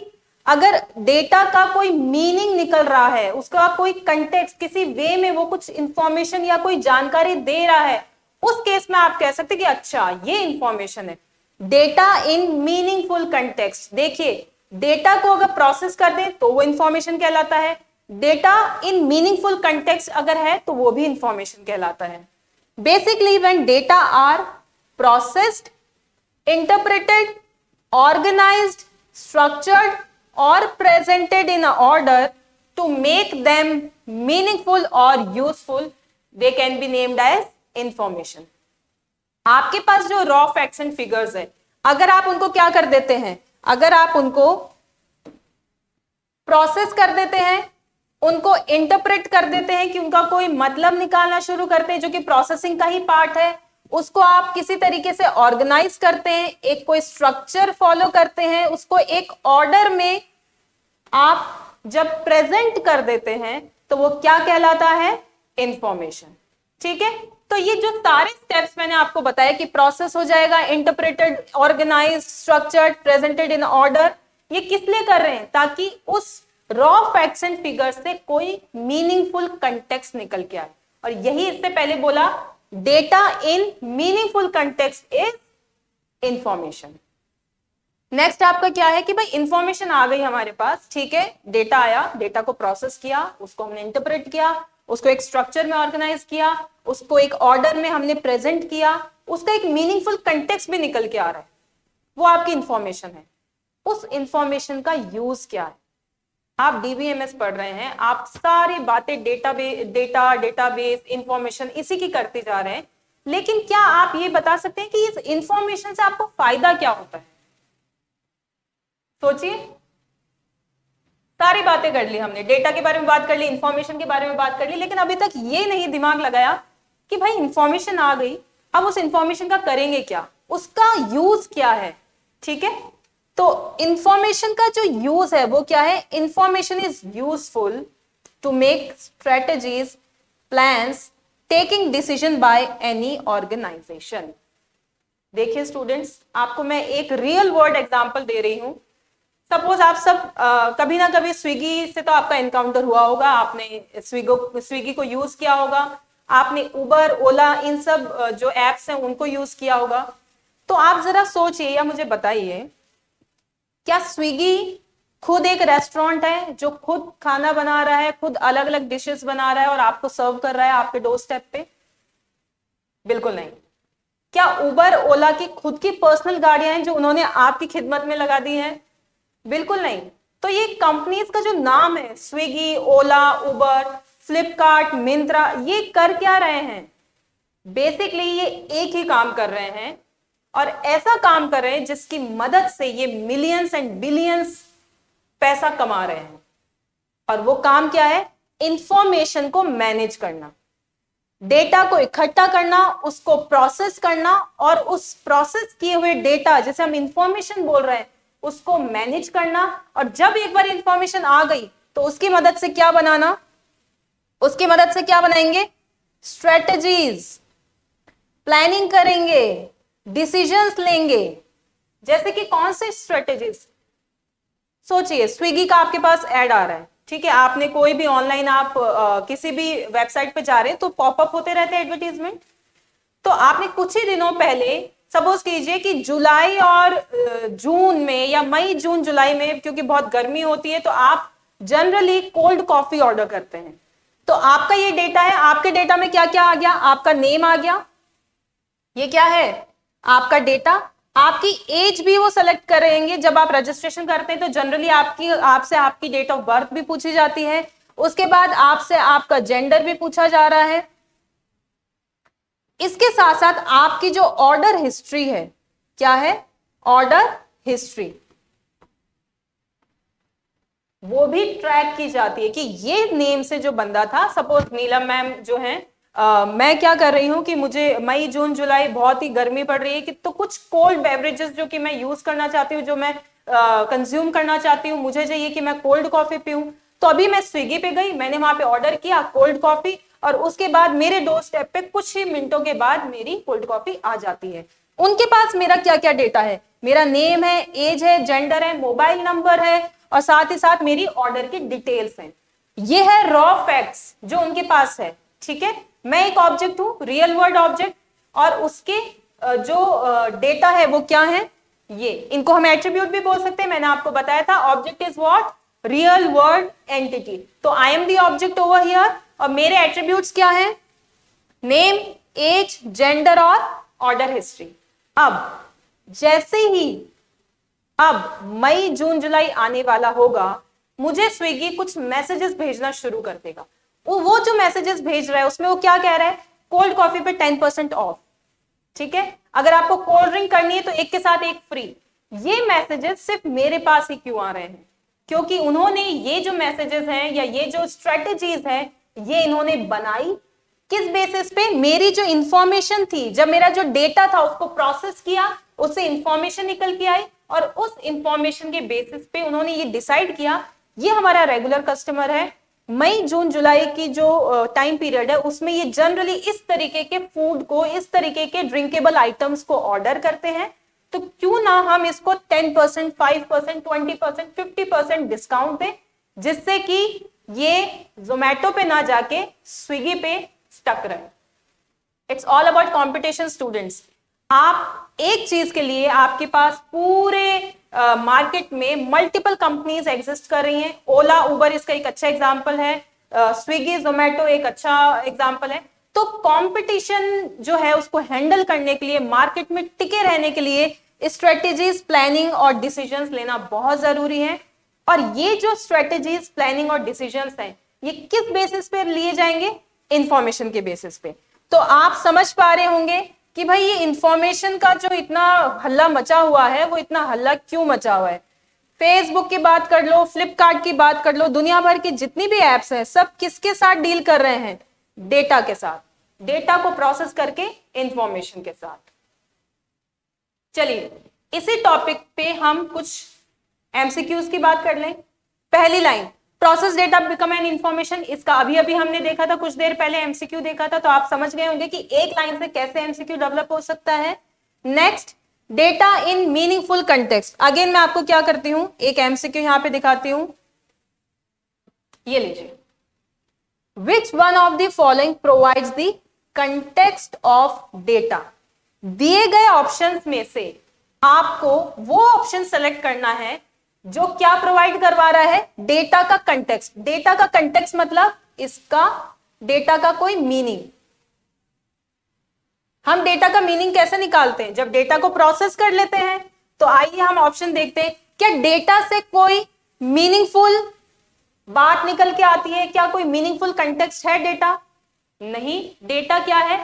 अगर डेटा का कोई मीनिंग निकल रहा है, उसका कोई कंटेक्स्ट, किसी वे में वो कुछ इंफॉर्मेशन या कोई जानकारी दे रहा है, उस केस में आप कह सकते कि अच्छा ये इंफॉर्मेशन है। डेटा इन मीनिंगफुल कंटेक्स्ट, देखिए डेटा को अगर प्रोसेस कर दें तो वो इंफॉर्मेशन कहलाता है, डेटा इन मीनिंगफुल कंटेक्स्ट अगर है तो वो भी इंफॉर्मेशन कहलाता है। Basically when data are processed interpreted, organised, structured और presented in order to make them meaningful और useful, they can be named as information. आपके पास जो रॉ फैक्ट्स एंड फिगर्स है, अगर आप उनको क्या कर देते हैं, अगर आप उनको प्रोसेस कर देते हैं, उनको इंटरप्रेट कर देते हैं कि उनका कोई मतलब निकालना शुरू करते हैं जो कि प्रोसेसिंग का ही पार्ट है, उसको आप किसी तरीके से ऑर्गेनाइज करते हैं, एक कोई स्ट्रक्चर फॉलो करते हैं, उसको एक ऑर्डर में आप जब प्रेजेंट कर देते हैं तो वो क्या कहलाता है, इंफॉर्मेशन। ठीक है, तो ये जो सारे स्टेप्स मैंने आपको बताया कि प्रोसेस हो जाएगा, interpreted, organise, structured, presented in order, ये किस लिए कर रहे हैं, ताकि उस रॉ फैक्ट्स एंड फिगर्स से कोई मीनिंगफुल कंटेक्स्ट निकल के आए। और यही इससे पहले बोला, data in meaningful context is information. Next आपका क्या है कि भाई इंफॉर्मेशन आ गई हमारे पास, ठीक है, डेटा आया, डेटा को प्रोसेस किया, उसको हमने इंटरप्रेट किया, उसको एक स्ट्रक्चर में ऑर्गेनाइज किया, उसको एक ऑर्डर में हमने प्रेजेंट किया, उसका एक मीनिंगफुल कंटेक्स्ट भी निकल के आ रहा है, वो आपकी इंफॉर्मेशन है। उस इंफॉर्मेशन का यूज क्या है, आप डीबीएमएस पढ़ रहे हैं, आप सारी बातें डेटाबेस, इंफॉर्मेशन इसी की करते जा रहे हैं, लेकिन क्या आप ये बता सकते हैं कि इस इंफॉर्मेशन से आपको फायदा क्या होता है? सोचिए, सारी बातें कर ली हमने, डेटा के बारे में बात कर ली, इंफॉर्मेशन के बारे में बात कर ली, लेकिन अभी तक ये नहीं दिमाग लगाया कि भाई इंफॉर्मेशन आ गई, अब उस इंफॉर्मेशन का करेंगे क्या, उसका यूज क्या है। ठीक है, तो इंफॉर्मेशन का जो यूज है वो क्या है, information is useful to make strategies, plans, taking decision by any organisation. देखिए स्टूडेंट्स, आपको मैं एक रियल वर्ल्ड एग्जांपल दे रही हूं। सपोज आप सब कभी ना कभी स्विगी से तो आपका एनकाउंटर हुआ होगा, आपने स्विगी को यूज किया होगा, आपने उबर, ओला, इन सब जो एप्स हैं उनको यूज किया होगा। तो आप जरा सोचिए या मुझे बताइए, क्या स्विगी खुद एक रेस्टोरेंट है जो खुद खाना बना रहा है, खुद अलग अलग डिशेस बना रहा है और आपको सर्व कर रहा है आपके डोर स्टेप पे? बिल्कुल नहीं। क्या उबर, ओला की खुद की पर्सनल गाड़ियां हैं जो उन्होंने आपकी खिदमत में लगा दी हैं? बिल्कुल नहीं। तो ये कंपनीज का जो नाम है, स्विगी, ओला, उबर, फ्लिपकार्ट, मिंत्रा, ये कर क्या रहे हैं? बेसिकली ये एक ही काम कर रहे हैं, और ऐसा काम कर रहे हैं जिसकी मदद से ये मिलियंस एंड बिलियंस पैसा कमा रहे हैं। और वो काम क्या है? इंफॉर्मेशन को मैनेज करना, डेटा को इकट्ठा करना, उसको प्रोसेस करना, और उस प्रोसेस किए हुए डेटा, जैसे हम इंफॉर्मेशन बोल रहे हैं, उसको मैनेज करना। और जब एक बार इंफॉर्मेशन आ गई तो उसकी मदद से क्या बनाना, उसकी मदद से क्या बनाएंगे? स्ट्रेटजीज, प्लानिंग करेंगे, डिसीजंस लेंगे। जैसे कि कौन से स्ट्रेटजीज? सोचिए, स्विगी का आपके पास ऐड आ रहा है, ठीक है, आपने कोई भी ऑनलाइन, आप किसी भी वेबसाइट पे जा रहे हैं तो पॉपअप होते रहते हैं एडवर्टीजमेंट। तो आपने कुछ ही दिनों पहले, सपोज कीजिए कि जुलाई और जून में, या मई, जून, जुलाई में, क्योंकि बहुत गर्मी होती है तो आप जनरली कोल्ड कॉफी ऑर्डर करते हैं। तो आपका ये डेटा है, आपके डेटा में क्या क्या आ गया? आपका नेम आ गया, ये क्या है? आपका डेटा। आपकी एज भी वो सेलेक्ट करेंगे, जब आप रजिस्ट्रेशन करते हैं तो जनरली आपसे आपकी डेट ऑफ बर्थ भी पूछी जाती है। उसके बाद आपसे आपका जेंडर भी पूछा जा रहा है। इसके साथ साथ आपकी जो ऑर्डर हिस्ट्री है, क्या है? ऑर्डर हिस्ट्री, वो भी ट्रैक की जाती है कि ये नेम से जो बंदा था, सपोज नीलम मैम जो है, मैं क्या कर रही हूँ कि मुझे मई, जून, जुलाई बहुत ही गर्मी पड़ रही है, कि तो कुछ कोल्ड बेवरेजेस जो कि मैं यूज करना चाहती हूँ, जो मैं कंज्यूम करना चाहती हूँ, मुझे चाहिए कि मैं कोल्ड कॉफी पीऊं। तो अभी मैं स्विगी पे गई, मैंने वहां पे ऑर्डर किया कोल्ड कॉफी, और उसके बाद मेरे डोर स्टेप पे कुछ ही मिनटों के बाद मेरी कोल्ड कॉफी आ जाती है। उनके पास मेरा क्या क्या डेटा है? मेरा नेम है, एज है, जेंडर है, मोबाइल नंबर है, और साथ ही साथ मेरी ऑर्डर की डिटेल्स हैं। ये है रॉ फैक्ट्स जो उनके पास है। ठीक है, मैं एक ऑब्जेक्ट हूं, रियल वर्ल्ड ऑब्जेक्ट, और उसके जो डेटा है वो क्या है? ये, इनको हम एट्रीब्यूट भी बोल सकते हैं। मैंने आपको बताया था object is what? Real world entity. तो I am the object over here, और मेरे एट्रीब्यूट्स क्या है? नेम, एज, जेंडर और ऑर्डर हिस्ट्री। अब जैसे ही अब मई जून जुलाई आने वाला होगा, मुझे स्विगी कुछ मैसेजेस भेजना शुरू कर देगा। वो जो मैसेजेस भेज रहा है उसमें वो क्या कह रहा है, कोल्ड कॉफी पे 10% ऑफ, ठीक है, अगर आपको कोल्ड ड्रिंक करनी है तो एक के साथ एक फ्री। ये मैसेजेस सिर्फ मेरे पास ही क्यों आ रहे हैं? क्योंकि उन्होंने ये जो मैसेजेस हैं या ये जो स्ट्रेटेजीज है ये इन्होंने बनाई किस बेसिस पे? मेरी जो इंफॉर्मेशन थी, जब मेरा जो डेटा था उसको प्रोसेस किया, उससे इंफॉर्मेशन निकल के आई और उस इंफॉर्मेशन के बेसिस पे उन्होंने ये डिसाइड किया ये हमारा रेगुलर कस्टमर है। मई जून जुलाई की जो टाइम पीरियड है उसमें ये जनरली इस तरीके के फूड को, इस तरीके के ड्रिंकेबल आइटम्स को ऑर्डर करते हैं, तो क्यों ना हम इसको 10%, 5%, 20%, 50% डिस्काउंट दें, जिससे कि ये जोमेटो पे ना जाके स्विगी पे स्टक रहे। It's all about competition students. आप एक चीज के लिए आपके पास पूरे मार्केट में मल्टीपल कंपनीज एग्जिस्ट कर रही हैं। ओला उबर इसका एक अच्छा एग्जांपल है, स्विगी जोमेटो एक अच्छा एग्जांपल है। तो कंपटीशन जो है उसको हैंडल करने के लिए, मार्केट में टिके रहने के लिए स्ट्रेटेजीज, प्लानिंग और डिसीजंस लेना बहुत जरूरी है। और ये जो स्ट्रेटेजीज, प्लानिंग और डिसीजंस हैं ये किस बेसिस पे लिए जाएंगे? इंफॉर्मेशन के बेसिस पे। तो आप समझ पा रहे होंगे कि भाई ये इंफॉर्मेशन का जो इतना हल्ला मचा हुआ है वो इतना हल्ला क्यों मचा हुआ है। फेसबुक की बात कर लो, फ्लिपकार्ट की बात कर लो, दुनिया भर की जितनी भी एप्स हैं सब किसके साथ डील कर रहे हैं? डेटा के साथ, डेटा को प्रोसेस करके इंफॉर्मेशन के साथ। चलिए इसी टॉपिक पे हम कुछ एमसीक्यूज की बात कर लें। पहली line, process data become an information, इसका अभी अभी हमने देखा था, कुछ देर पहले एमसीक्यू देखा था, तो आप समझ गए होंगे कि एक लाइन से कैसे एमसीक्यू डेवलप हो सकता है। नेक्स्ट, डेटा इन मीनिंगफुल कंटेक्स्ट। अगेन मैं आपको क्या करती हूं, एक एमसीक्यू यहां पे दिखाती हूं, ये लीजिए। Which one of the following provides the context of data? दिए गए ऑप्शंस में से आपको वो ऑप्शन सेलेक्ट करना है जो क्या प्रोवाइड करवा रहा है? डेटा का कंटेक्स्ट। डेटा का कंटेक्स्ट मतलब इसका डेटा का कोई मीनिंग। हम डेटा का मीनिंग कैसे निकालते हैं? जब डेटा को प्रोसेस कर लेते हैं। तो आइए हम ऑप्शन देखते हैं, क्या डेटा से कोई मीनिंगफुल बात निकल के आती है? क्या कोई मीनिंगफुल कंटेक्स्ट है डेटा? नहीं। डेटा क्या है?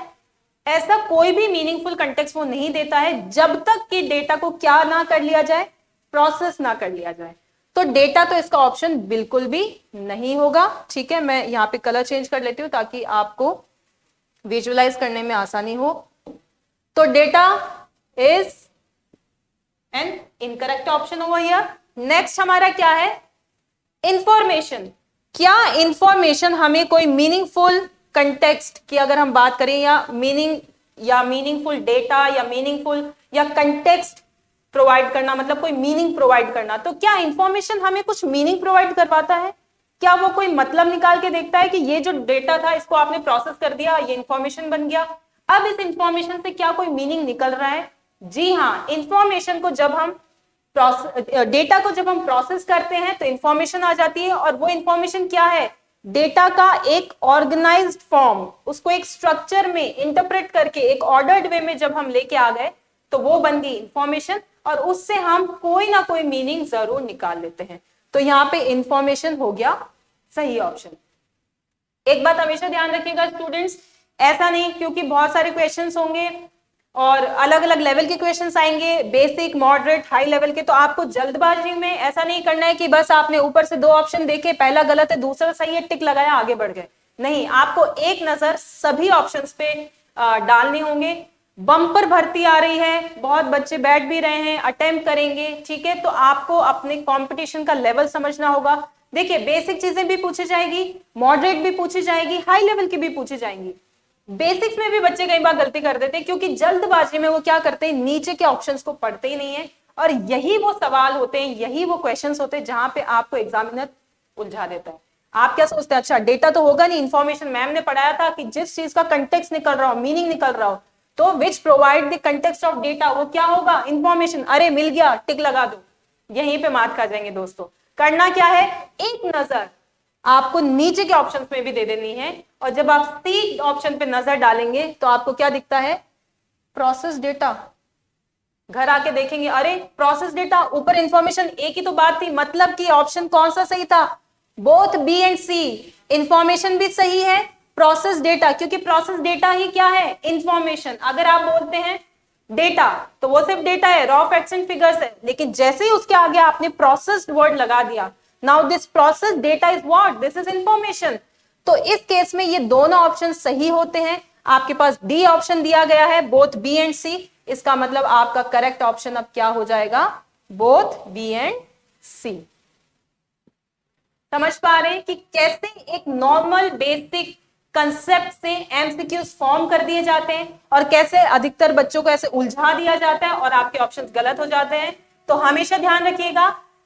ऐसा कोई भी मीनिंगफुल कंटेक्स्ट वो नहीं देता है जब तक कि डेटा को क्या ना कर लिया जाए, प्रोसेस ना कर लिया जाए। तो डेटा तो इसका ऑप्शन बिल्कुल भी नहीं होगा। ठीक है, मैं यहां पे कलर चेंज कर लेती हूं ताकि आपको विजुअलाइज करने में आसानी हो। तो data is an incorrect option over here. Next हमारा क्या है? इंफॉर्मेशन। क्या इंफॉर्मेशन हमें कोई मीनिंगफुल कंटेक्स्ट की अगर हम बात करें, या मीनिंगफुल डेटा या मीनिंगफुल या कंटेक्स्ट प्रोवाइड करना, मतलब कोई मीनिंग प्रोवाइड करना, तो क्या इंफॉर्मेशन हमें कुछ मीनिंग प्रोवाइड करवाता है? क्या वो कोई मतलब निकाल के देखता है कि ये जो डेटा था इसको आपने प्रोसेस कर दिया, ये इंफॉर्मेशन बन गया, अब इस इंफॉर्मेशन से क्या कोई मीनिंग निकल रहा है? जी हाँ। इंफॉर्मेशन को जब हम डेटा को जब हम प्रोसेस करते हैं तो इंफॉर्मेशन आ जाती है, और वो इंफॉर्मेशन क्या है? डेटा का एक ऑर्गेनाइज्ड फॉर्म, उसको एक स्ट्रक्चर में इंटरप्रेट करके एक ऑर्डर्ड वे में जब हम लेके आ गए तो वो बन गई इंफॉर्मेशन, और उससे हम कोई ना कोई मीनिंग जरूर निकाल लेते हैं। तो यहां पे इंफॉर्मेशन हो गया सही ऑप्शन। एक बात हमेशा ध्यान रखिएगा स्टूडेंट्स, ऐसा नहीं क्योंकि बहुत सारे क्वेश्चंस होंगे और अलग अलग लेवल के क्वेश्चंस आएंगे, बेसिक, मॉडरेट, हाई लेवल के, तो आपको जल्दबाजी में ऐसा नहीं करना है कि बस आपने ऊपर से दो ऑप्शन देखे, पहला गलत है दूसरा सही है, टिक लगाया आगे बढ़ गए। नहीं, आपको एक नजर सभी ऑप्शंस पे डालने होंगे। बम्पर भर्ती आ रही है, बहुत बच्चे बैठ भी रहे हैं, अटेम्प्ट करेंगे, ठीक है, तो आपको अपने कंपटीशन का लेवल समझना होगा। देखिए, बेसिक चीजें भी पूछी जाएगी, मॉडरेट भी पूछी जाएगी, हाई लेवल की भी पूछी जाएंगी। बेसिक्स में भी बच्चे कई बार गलती कर देते हैं क्योंकि जल्दबाजी में वो क्या करते हैं, नीचे के ऑप्शंस को पढ़ते ही नहीं है, और यही वो सवाल होते हैं, यही वो क्वेश्चंस होते हैं जहां पे आपको एग्जामिनर उलझा देता है। आप क्या सोचते हैं, अच्छा डेटा तो होगा नहीं, इंफॉर्मेशन मैम ने पढ़ाया था कि जिस चीज का कंटेक्स्ट निकल रहा हो, मीनिंग निकल रहा हो, तो which provide the context of data, वो क्या होगा? इंफॉर्मेशन। अरे मिल गया, टिक लगा दो, यहीं पे मात खा जाएंगे दोस्तों। करना क्या है, एक नजर आपको नीचे के ऑप्शंस में भी दे देनी है, और जब आप सी ऑप्शन पे नजर डालेंगे तो आपको क्या दिखता है? Process data. घर आके देखेंगे अरे प्रोसेस डेटा, ऊपर इंफॉर्मेशन, एक ही तो बात थी, मतलब कि ऑप्शन कौन सा सही था, both B and C. Information भी सही है, प्रोसेस डेटा, क्योंकि प्रोसेस डेटा ही क्या है, इंफॉर्मेशन। अगर आप बोलते हैं डेटा तो वो सिर्फ डेटा है, रॉ फैक्ट्स एंड फिगर्स है, लेकिन जैसे ही उसके आगे आपने प्रोसेस्ड वर्ड लगा दिया, now this process data is what, this is information. तो इस केस में ये दोनों ऑप्शन सही होते हैं। आपके पास डी ऑप्शन दिया गया है, बोथ बी एंड सी, इसका मतलब आपका करेक्ट ऑप्शन अब क्या हो जाएगा, बोथ बी एंड सी। समझ पा रहे हैं कि कैसे एक नॉर्मल बेसिक कंसेप्ट से एमसीक्यूज फॉर्म कर दिए जाते हैं और कैसे अधिकतर बच्चों को ऐसे उलझा दिया जाता है और आपके ऑप्शंस गलत हो जाते हैं। तो हमेशा ध्यान रखिएगा,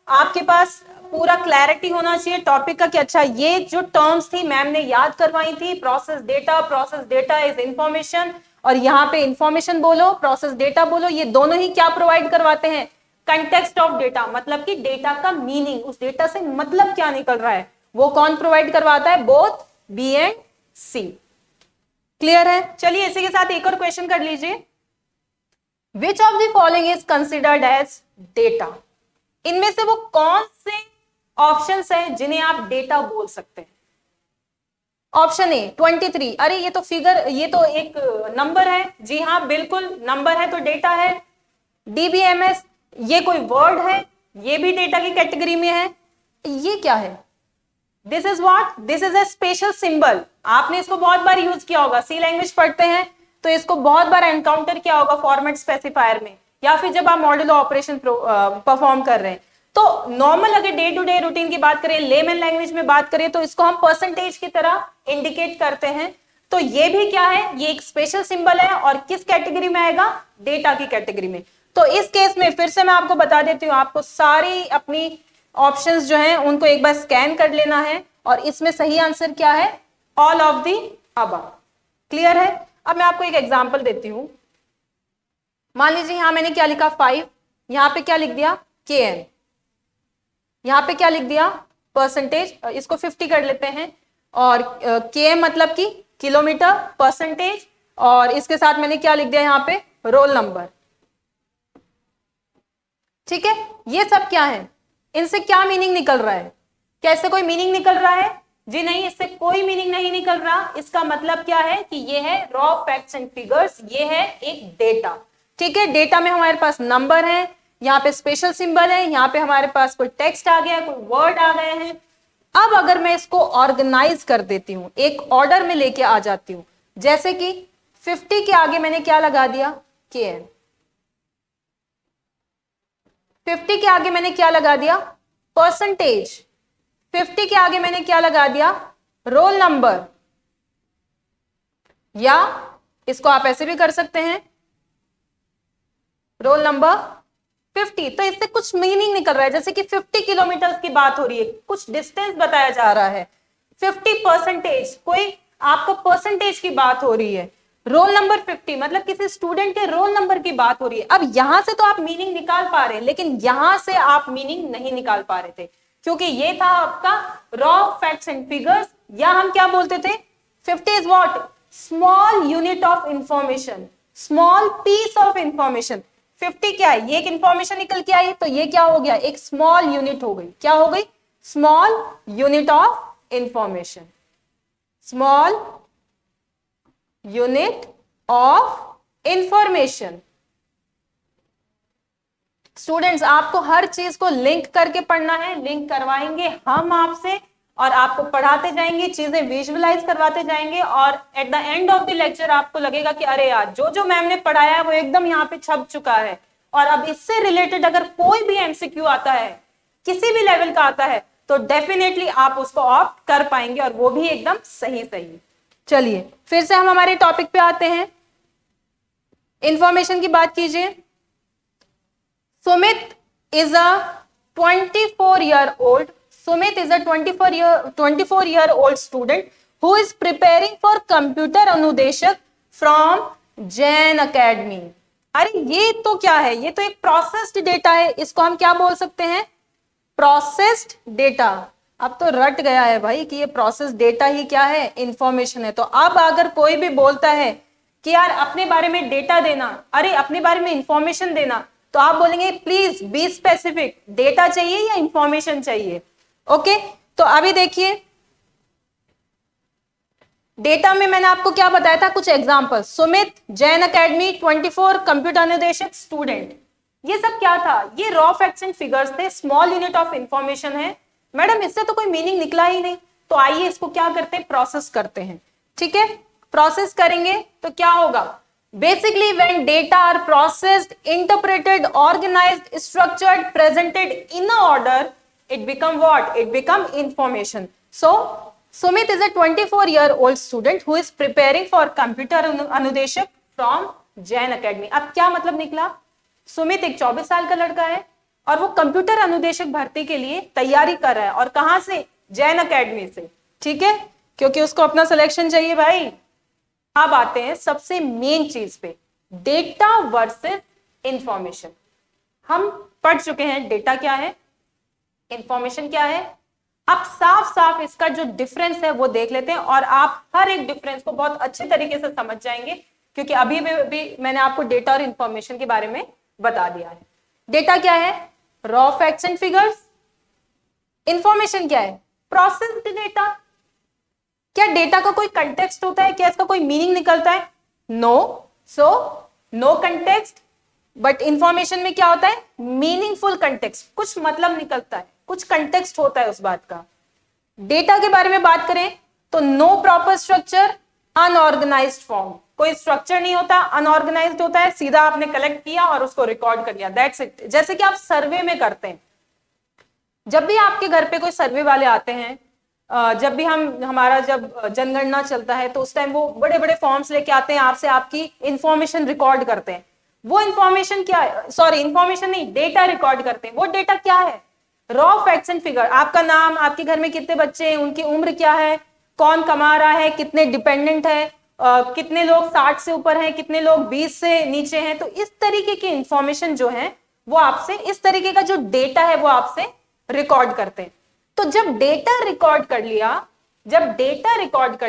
आपके पास पूरा क्लैरिटी होना चाहिए टॉपिक का कि अच्छा ये जो टर्म्स थी मैम ने याद करवाई थी, प्रोसेस डेटा इज इंफॉर्मेशन, और यहाँ पे इंफॉर्मेशन बोलो प्रोसेस डेटा बोलो, ये दोनों ही क्या प्रोवाइड करवाते हैं, कंटेक्स्ट ऑफ डेटा, मतलब कि डेटा का मीनिंग, उस डेटा से मतलब क्या निकल रहा है, वो कौन प्रोवाइड करवाता है, both B and C. Clear है? चलिए इसी के साथ एक और क्वेश्चन कर लीजिए। Which of the following is considered as data? इनमें से वो कौन से ऑप्शंस हैं जिन्हें आप डेटा बोल सकते हैं? ऑप्शन ए 23, अरे ये तो फिगर, ये तो एक नंबर है, जी हाँ बिल्कुल नंबर है तो डेटा है। डीबीएमएस, ये कोई वर्ड है, ये भी डेटा की कैटेगरी में है। ये क्या है, this is what, this is a special symbol. आपने इसको बहुत बार यूज किया होगा, सी लैंग्वेज पढ़ते हैं तो इसको बहुत बार एनकाउंटर किया होगा फॉर्मेट स्पेसिफायर में, या फिर जब आप मॉड्यूलो ऑपरेशन परफॉर्म कर रहे हैं। तो नॉर्मल अगर डे टू डे रूटीन की बात करें, लेमन लैंग्वेज में बात करें, तो इसको हम परसेंटेज की तरह इंडिकेट करते हैं। तो ये भी क्या है, ये एक स्पेशल सिंबल है और किस कैटेगरी में आएगा, डेटा की कैटेगरी में। तो इस केस में फिर से मैं आपको बता देती हूँ, आपको सारी अपनी ऑप्शंस जो हैं उनको एक बार स्कैन कर लेना है और इसमें सही आंसर क्या है, all of the above. Clear है? अब मैं आपको एक एग्जांपल देती हूं। मान लीजिए यहां मैंने क्या लिखा 5, यहां पे क्या लिख दिया kn, यहां पे क्या लिख दिया परसेंटेज, इसको 50 कर लेते हैं, और km मतलब कि किलोमीटर, परसेंटेज, और इसके साथ मैंने क्या लिख दिया यहाँ पे, रोल नंबर। ठीक है, ये सब क्या है, इनसे क्या मीनिंग निकल रहा है, क्या इससे कोई मीनिंग निकल रहा है? जी नहीं, इससे कोई मीनिंग नहीं निकल रहा। इसका मतलब क्या है कि ये है रॉ फैक्ट्स एंड फिगर्स, ये है एक डेटा। ठीक है, डेटा में हमारे पास नंबर है, यहाँ पे स्पेशल सिंबल है, यहाँ पे हमारे पास कोई टेक्स्ट आ गया, कोई वर्ड आ गए हैं। अब अगर मैं इसको ऑर्गेनाइज कर देती हूँ, एक ऑर्डर में लेके आ जाती हूँ, जैसे कि 50 के आगे मैंने क्या लगा दिया, kn, 50 के आगे मैंने क्या लगा दिया, परसेंटेज, 50 के आगे मैंने क्या लगा दिया, रोल नंबर, या इसको आप ऐसे भी कर सकते हैं, रोल नंबर 50। तो इससे कुछ मीनिंग निकल रहा है, जैसे कि 50 किलोमीटर की बात हो रही है, कुछ डिस्टेंस बताया जा रहा है। 50 परसेंटेज, कोई आपका परसेंटेज की बात हो रही है। रोल नंबर 50 मतलब किसी स्टूडेंट के रोल नंबर की बात हो रही है। अब यहां से तो आप मीनिंग निकाल पा रहे हैं, लेकिन यहां से आप मीनिंग नहीं निकाल पा रहे थे, क्योंकि ये था आपका रॉ फैक्ट्स एंड फिगर्स, या हम क्या बोलते थे, 50 is what, small unit of information, small piece of information. 50 क्या है, ये एक इंफॉर्मेशन निकल के आई, तो ये क्या हो गया, एक स्मॉल यूनिट हो गई, क्या हो गई, small unit of information, small unit of information. Students, आपको हर चीज को लिंक करके पढ़ना है, लिंक करवाएंगे हम आपसे और आपको पढ़ाते जाएंगे, चीजें विजुअलाइज करवाते जाएंगे, और at the end of the lecture आपको लगेगा कि अरे यार जो जो मैम ने पढ़ाया है वो एकदम यहाँ पे छप चुका है, और अब इससे रिलेटेड अगर कोई भी एमसीक्यू आता है, किसी भी लेवल का आता है, तो डेफिनेटली आप उसको ऑप्ट कर पाएंगे, और वो भी एकदम सही सही। चलिए फिर से हम हमारे टॉपिक पे आते हैं, इंफॉर्मेशन की बात कीजिए। Sumit is a 24-year-old. Sumit is a 24-year-old student who is preparing for computer अनुदेशक from Jain Academy. अरे ये तो क्या है, ये तो एक प्रोसेस्ड डेटा है, इसको हम क्या बोल सकते हैं, प्रोसेस्ड डेटा। अब तो रट गया है भाई कि ये प्रोसेस डेटा ही क्या है, इंफॉर्मेशन है। तो अब अगर कोई भी बोलता है कि यार अपने बारे में डेटा देना, अरे अपने बारे में इंफॉर्मेशन देना, तो आप बोलेंगे प्लीज बी स्पेसिफिक, डेटा चाहिए या इंफॉर्मेशन चाहिए। ओके, तो अभी देखिए डेटा में मैंने आपको क्या बताया था, कुछ example, Sumit, Jain academy, 24 computer अनुदेशक, स्टूडेंट, ये सब क्या था, ये रॉ फैक्ट्स एंड फिगर्स थे, स्मॉल यूनिट ऑफ इंफॉर्मेशन है। मैडम इससे तो कोई मीनिंग निकला ही नहीं, तो आइए इसको क्या करते हैं, प्रोसेस करते हैं। ठीक है, प्रोसेस करेंगे तो क्या होगा, basically when data are processed, interpreted, organised, structured, presented in a order, it become what, it become information. So Sumit is a 24-year-old student who is preparing for computer अनुदेशक from Jain Academy. अब क्या मतलब निकला, सुमित एक 24 साल का लड़का है और वो कंप्यूटर अनुदेशक भर्ती के लिए तैयारी कर रहा है, और कहां से, जैन अकेडमी से। ठीक है, क्योंकि उसको अपना सिलेक्शन चाहिए भाई। अब आते हैं सबसे मेन चीज पे, डेटा वर्सेस इंफॉर्मेशन। हम पढ़ चुके हैं डेटा क्या है, इंफॉर्मेशन क्या है। अब साफ साफ इसका जो डिफरेंस है वो देख लेते हैं, और आप हर एक डिफरेंस को बहुत अच्छे तरीके से समझ जाएंगे, क्योंकि अभी भी मैंने आपको डेटा और इंफॉर्मेशन के बारे में बता दिया है। डेटा क्या है, raw facts and figures. Information क्या है, प्रोसेस्ड डेटा। क्या डेटा का कोई कंटेक्स्ट होता है, क्या इसका कोई मीनिंग निकलता है, no. So no context, but information में क्या होता है, मीनिंगफुल कंटेक्स्ट, कुछ मतलब निकलता है, कुछ कंटेक्स्ट होता है उस बात का। डेटा के बारे में बात करें तो no proper structure, unorganised form, कोई स्ट्रक्चर नहीं होता, अनऑर्गेनाइज्ड होता है, सीधा आपने कलेक्ट किया और उसको रिकॉर्ड कर लिया, दैट्स इट। जैसे कि आप सर्वे में करते हैं, जब भी आपके घर पे कोई सर्वे वाले आते हैं, जब भी हमारा जब जनगणना चलता है तो उस टाइम वो बड़े बड़े फॉर्म्स लेके आते हैं, आपसे आपकी इंफॉर्मेशन रिकॉर्ड करते हैं। वो इंफॉर्मेशन क्या है, सॉरी इंफॉर्मेशन नहीं, डेटा रिकॉर्ड करते हैं। वो डेटा क्या है, रॉ फैक्ट्स एंड फिगर। आपका नाम, आपके घर में कितने बच्चे हैं, उनकी उम्र क्या है, कौन कमा रहा है, कितने डिपेंडेंट है, कितने लोग 60 से ऊपर हैं, कितने लोग 20 से नीचे हैं। तो इस तरीके की इंफॉर्मेशन जो है वो आपसे, इस तरीके का जो डेटा है वो आपसे रिकॉर्ड करते हैं। तो जब डेटा रिकॉर्ड कर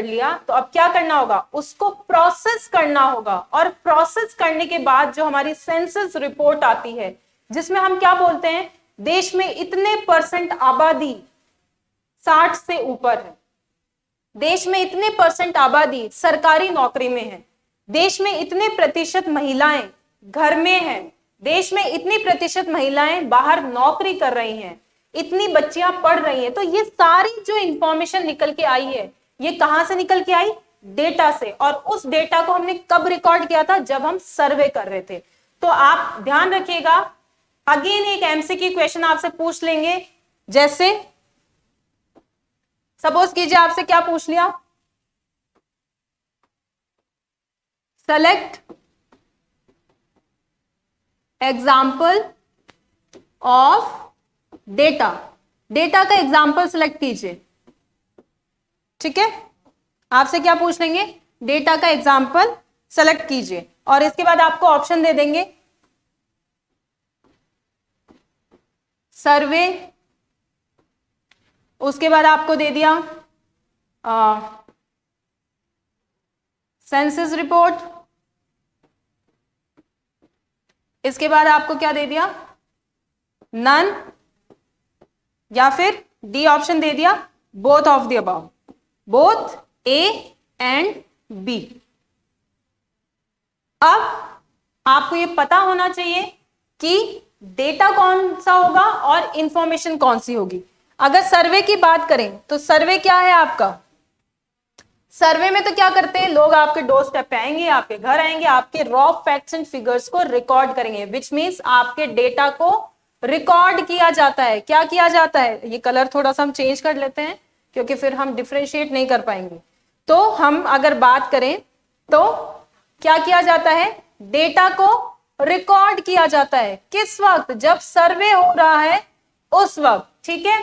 लिया, तो अब क्या करना होगा, उसको प्रोसेस करना होगा। और प्रोसेस करने के बाद जो हमारी सेंसस रिपोर्ट आती है, जिसमें हम क्या बोलते हैं, देश में इतने % आबादी 60 से ऊपर है, देश में इतने % आबादी सरकारी नौकरी में है, देश में इतने प्रतिशत महिलाएं घर में हैं, देश में इतनी प्रतिशत महिलाएं बाहर नौकरी कर रही हैं, इतनी बच्चियां पढ़ रही हैं। तो ये सारी जो इंफॉर्मेशन निकल के आई है, ये कहां से निकल के आई, डेटा से। और उस डेटा को हमने कब रिकॉर्ड किया था, जब हम सर्वे कर रहे थे। तो आप ध्यान रखिएगा, अगेन एक एमसीक्यू क्वेश्चन आपसे पूछ लेंगे, जैसे सपोज कीजिए आपसे क्या पूछ लिया, select example of data. Data का एग्जाम्पल सिलेक्ट कीजिए। ठीक है, आपसे क्या पूछ लेंगे, डेटा का एग्जाम्पल सेलेक्ट कीजिए, और इसके बाद आपको ऑप्शन दे देंगे, सर्वे, उसके बाद आपको दे दिया सेंसस रिपोर्ट, इसके बाद आपको क्या दे दिया, नन, या फिर डी ऑप्शन दे दिया, both of the above, both A and B. अब आपको ये पता होना चाहिए कि डेटा कौन सा होगा और इंफॉर्मेशन कौन सी होगी। अगर सर्वे की बात करें तो सर्वे क्या है आपका, सर्वे में तो क्या करते हैं लोग, आपके डोर स्टेप पे आएंगे, आपके घर आएंगे, आपके रॉ फैक्ट्स एंड फिगर्स को रिकॉर्ड करेंगे, विच मीन्स आपके डेटा को रिकॉर्ड किया जाता है। क्या किया जाता है, ये कलर थोड़ा सा हम चेंज कर लेते हैं क्योंकि फिर हम डिफरेंशिएट नहीं कर पाएंगे। तो हम अगर बात करें तो क्या किया जाता है, डेटा को रिकॉर्ड किया जाता है। किस वक्त, जब सर्वे हो रहा है उस वक्त। ठीक है,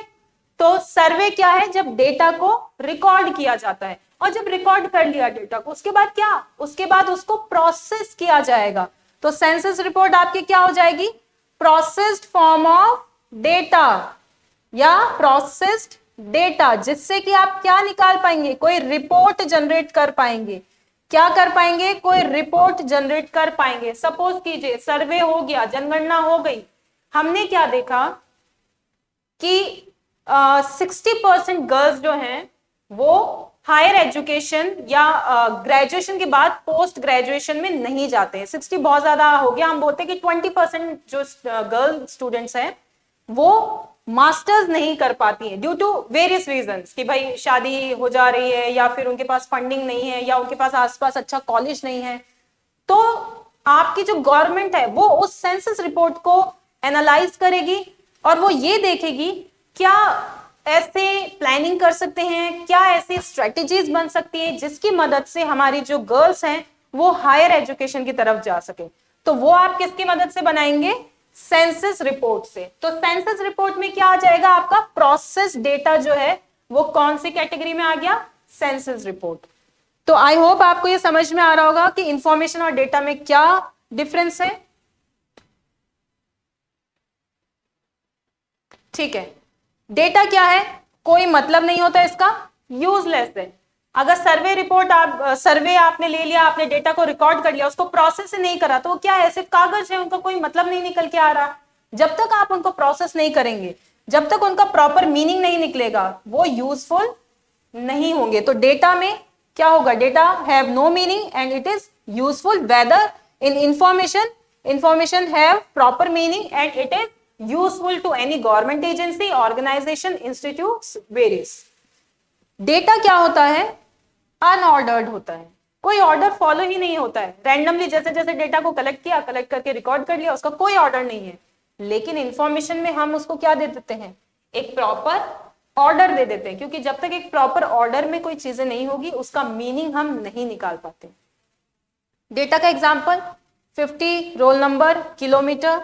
तो सर्वे क्या है, जब डेटा को रिकॉर्ड किया जाता है। और जब रिकॉर्ड कर लिया डेटा को, उसके बाद क्या, उसके बाद उसको प्रोसेस किया जाएगा। तो सेंसस रिपोर्ट आपकी क्या हो जाएगी, प्रोसेस्ड फॉर्म ऑफ डेटा या प्रोसेस्ड डेटा, जिससे कि आप क्या निकाल पाएंगे, कोई रिपोर्ट जनरेट कर पाएंगे। क्या कर पाएंगे, कोई रिपोर्ट जनरेट कर पाएंगे। सपोज कीजिए सर्वे हो गया, जनगणना हो गई, हमने क्या देखा कि 60% गर्ल्स जो हैं वो हायर एजुकेशन या ग्रेजुएशन के बाद पोस्ट ग्रेजुएशन में नहीं जाते हैं। 60 बहुत ज्यादा हो गया, हम बोलते हैं कि 20% जो गर्ल स्टूडेंट्स हैं वो मास्टर्स नहीं कर पाती हैं ड्यू टू वेरियस रीजंस, कि भाई शादी हो जा रही है या फिर उनके पास फंडिंग नहीं है या उनके पास आसपास अच्छा कॉलेज नहीं है। तो आपकी जो गवर्नमेंट है वो उस सेंसस रिपोर्ट को एनालाइज करेगी और वो ये देखेगी क्या ऐसे प्लानिंग कर सकते हैं, क्या ऐसी स्ट्रेटेजीज बन सकती है जिसकी मदद से हमारी जो गर्ल्स हैं वो हायर एजुकेशन की तरफ जा सके। तो वो आप किसकी मदद से बनाएंगे, सेंसस रिपोर्ट से। तो सेंसस रिपोर्ट में क्या आ जाएगा, आपका प्रोसेस डेटा जो है वो कौन सी कैटेगरी में आ गया, सेंसस रिपोर्ट। तो आई होप आपको ये समझ में आ रहा होगा कि इंफॉर्मेशन और डेटा में क्या डिफरेंस है। ठीक है, डेटा क्या है, कोई मतलब नहीं होता इसका, यूजलेस है। अगर सर्वे रिपोर्ट सर्वे आपने ले लिया, आपने डेटा को रिकॉर्ड कर लिया, उसको प्रोसेस नहीं करा तो वो क्या है, सिर्फ कागज है, उनका कोई मतलब नहीं निकल के आ रहा। जब तक आप उनको प्रोसेस नहीं करेंगे, जब तक उनका प्रॉपर मीनिंग नहीं निकलेगा, वो यूजफुल नहीं होंगे। तो डेटा में क्या होगा, data have no meaning and it is useful whether in information have proper meaning and it is useful to any government agency, organization, institutes, various। Data क्या होता है, अनऑर्डर्ड होता है, कोई ऑर्डर फॉलो ही नहीं होता है, रैंडमली जैसे जैसे डेटा को कलेक्ट किया, कलेक्ट करके रिकॉर्ड कर लिया, उसका कोई ऑर्डर नहीं है। लेकिन इंफॉर्मेशन में हम उसको क्या दे देते हैं, एक प्रॉपर ऑर्डर दे देते हैं, क्योंकि जब तक एक प्रॉपर ऑर्डर में कोई चीजें नहीं होगी उसका मीनिंग हम नहीं निकाल पाते। डेटा का एग्जाम्पल 50 रोल नंबर, किलोमीटर।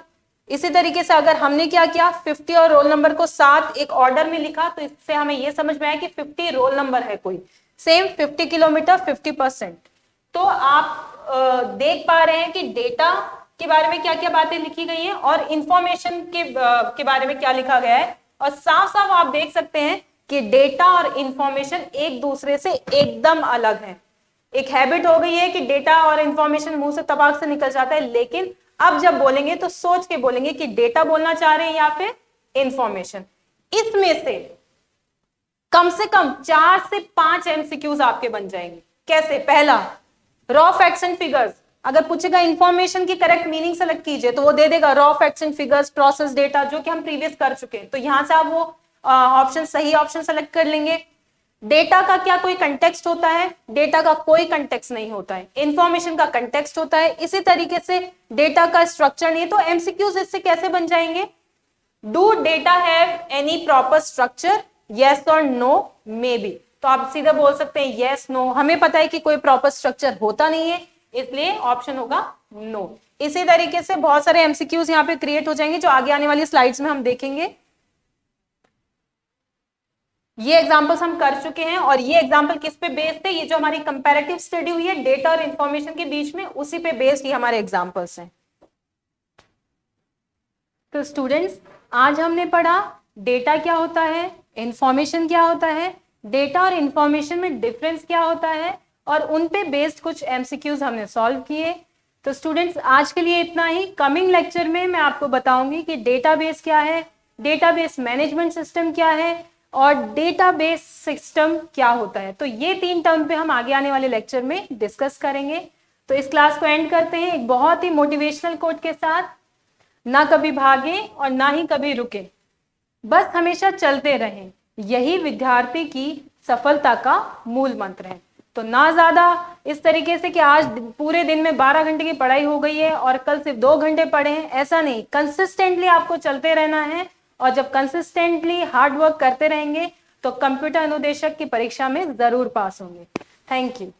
इसी तरीके से अगर हमने क्या किया, 50 और रोल नंबर को साथ एक ऑर्डर में लिखा तो इससे हमें यह समझ में आया कि 50 रोल नंबर है कोई, सेम 50 किलोमीटर 50%। तो आप देख पा रहे हैं कि डेटा के बारे में क्या क्या बातें लिखी गई हैं और इंफॉर्मेशन के बारे में क्या लिखा गया है। और साफ साफ आप देख सकते हैं कि डेटा और इंफॉर्मेशन एक दूसरे से एकदम अलग है। एक हैबिट हो गई है कि डेटा और इंफॉर्मेशन मुंह से तबाक से निकल जाता है, लेकिन अब जब बोलेंगे तो सोच के बोलेंगे कि डेटा बोलना चाह रहे हैं या फिर इंफॉर्मेशन। इसमें से कम 4 से 5 एमसीक्यूज आपके बन जाएंगे। कैसे, पहला रॉ फैक्ट्स एंड फिगर्स। अगर पूछेगा इंफॉर्मेशन की करेक्ट मीनिंग सेलेक्ट कीजिए तो वो दे देगा raw facts and figures, process data, जो कि हम प्रीवियस कर चुके हैं। तो यहां से आप वो ऑप्शन सही ऑप्शन सेलेक्ट कर लेंगे। डेटा का क्या कोई कंटेक्स्ट होता है, डेटा का कोई कंटेक्स्ट नहीं होता है, इंफॉर्मेशन का कंटेक्स्ट होता है। इसी तरीके से डेटा का स्ट्रक्चर नहीं है, तो एमसीक्यूज इससे कैसे बन जाएंगे, do data have any proper structure, yes और नो, मे बी। तो आप सीधे बोल सकते हैं यस नो, हमें पता है कि कोई प्रॉपर स्ट्रक्चर होता नहीं है, इसलिए ऑप्शन होगा नो। इसी तरीके से बहुत सारे एमसीक्यूज यहाँ पे क्रिएट हो जाएंगे जो आगे आने वाली स्लाइड्स में हम देखेंगे। ये एग्जांपल्स हम कर चुके हैं और ये एग्जांपल किस पे बेस्ड है, ये जो हमारी कंपैरेटिव स्टडी हुई है डेटा और इंफॉर्मेशन के बीच में, उसी पे बेस्ड ये हमारे एग्जांपल्स हैं। तो स्टूडेंट्स, आज हमने पढ़ा डेटा क्या होता है, इंफॉर्मेशन क्या होता है, डेटा और इंफॉर्मेशन में डिफरेंस क्या होता है, और उन पे बेस्ड कुछ एमसीक्यूज हमने सॉल्व किए। तो स्टूडेंट्स, आज के लिए इतना ही। कमिंग लेक्चर में मैं आपको बताऊंगी कि डेटाबेस क्या है, डेटाबेस मैनेजमेंट सिस्टम क्या है और डेटाबेस सिस्टम क्या होता है। तो ये 3 टर्म पे हम आगे आने वाले लेक्चर में डिस्कस करेंगे। तो इस क्लास को एंड करते हैं एक बहुत ही मोटिवेशनल कोट के साथ, ना कभी भागे और ना ही कभी रुके, बस हमेशा चलते रहें, यही विद्यार्थी की सफलता का मूल मंत्र है। तो ना ज्यादा इस तरीके से कि आज पूरे दिन में 12 घंटे की पढ़ाई हो गई है और कल सिर्फ 2 घंटे पढ़े हैं, ऐसा नहीं। कंसिस्टेंटली आपको चलते रहना है और जब कंसिस्टेंटली हार्ड वर्क करते रहेंगे तो कंप्यूटर अनुदेशक की परीक्षा में जरूर पास होंगे। Thank you.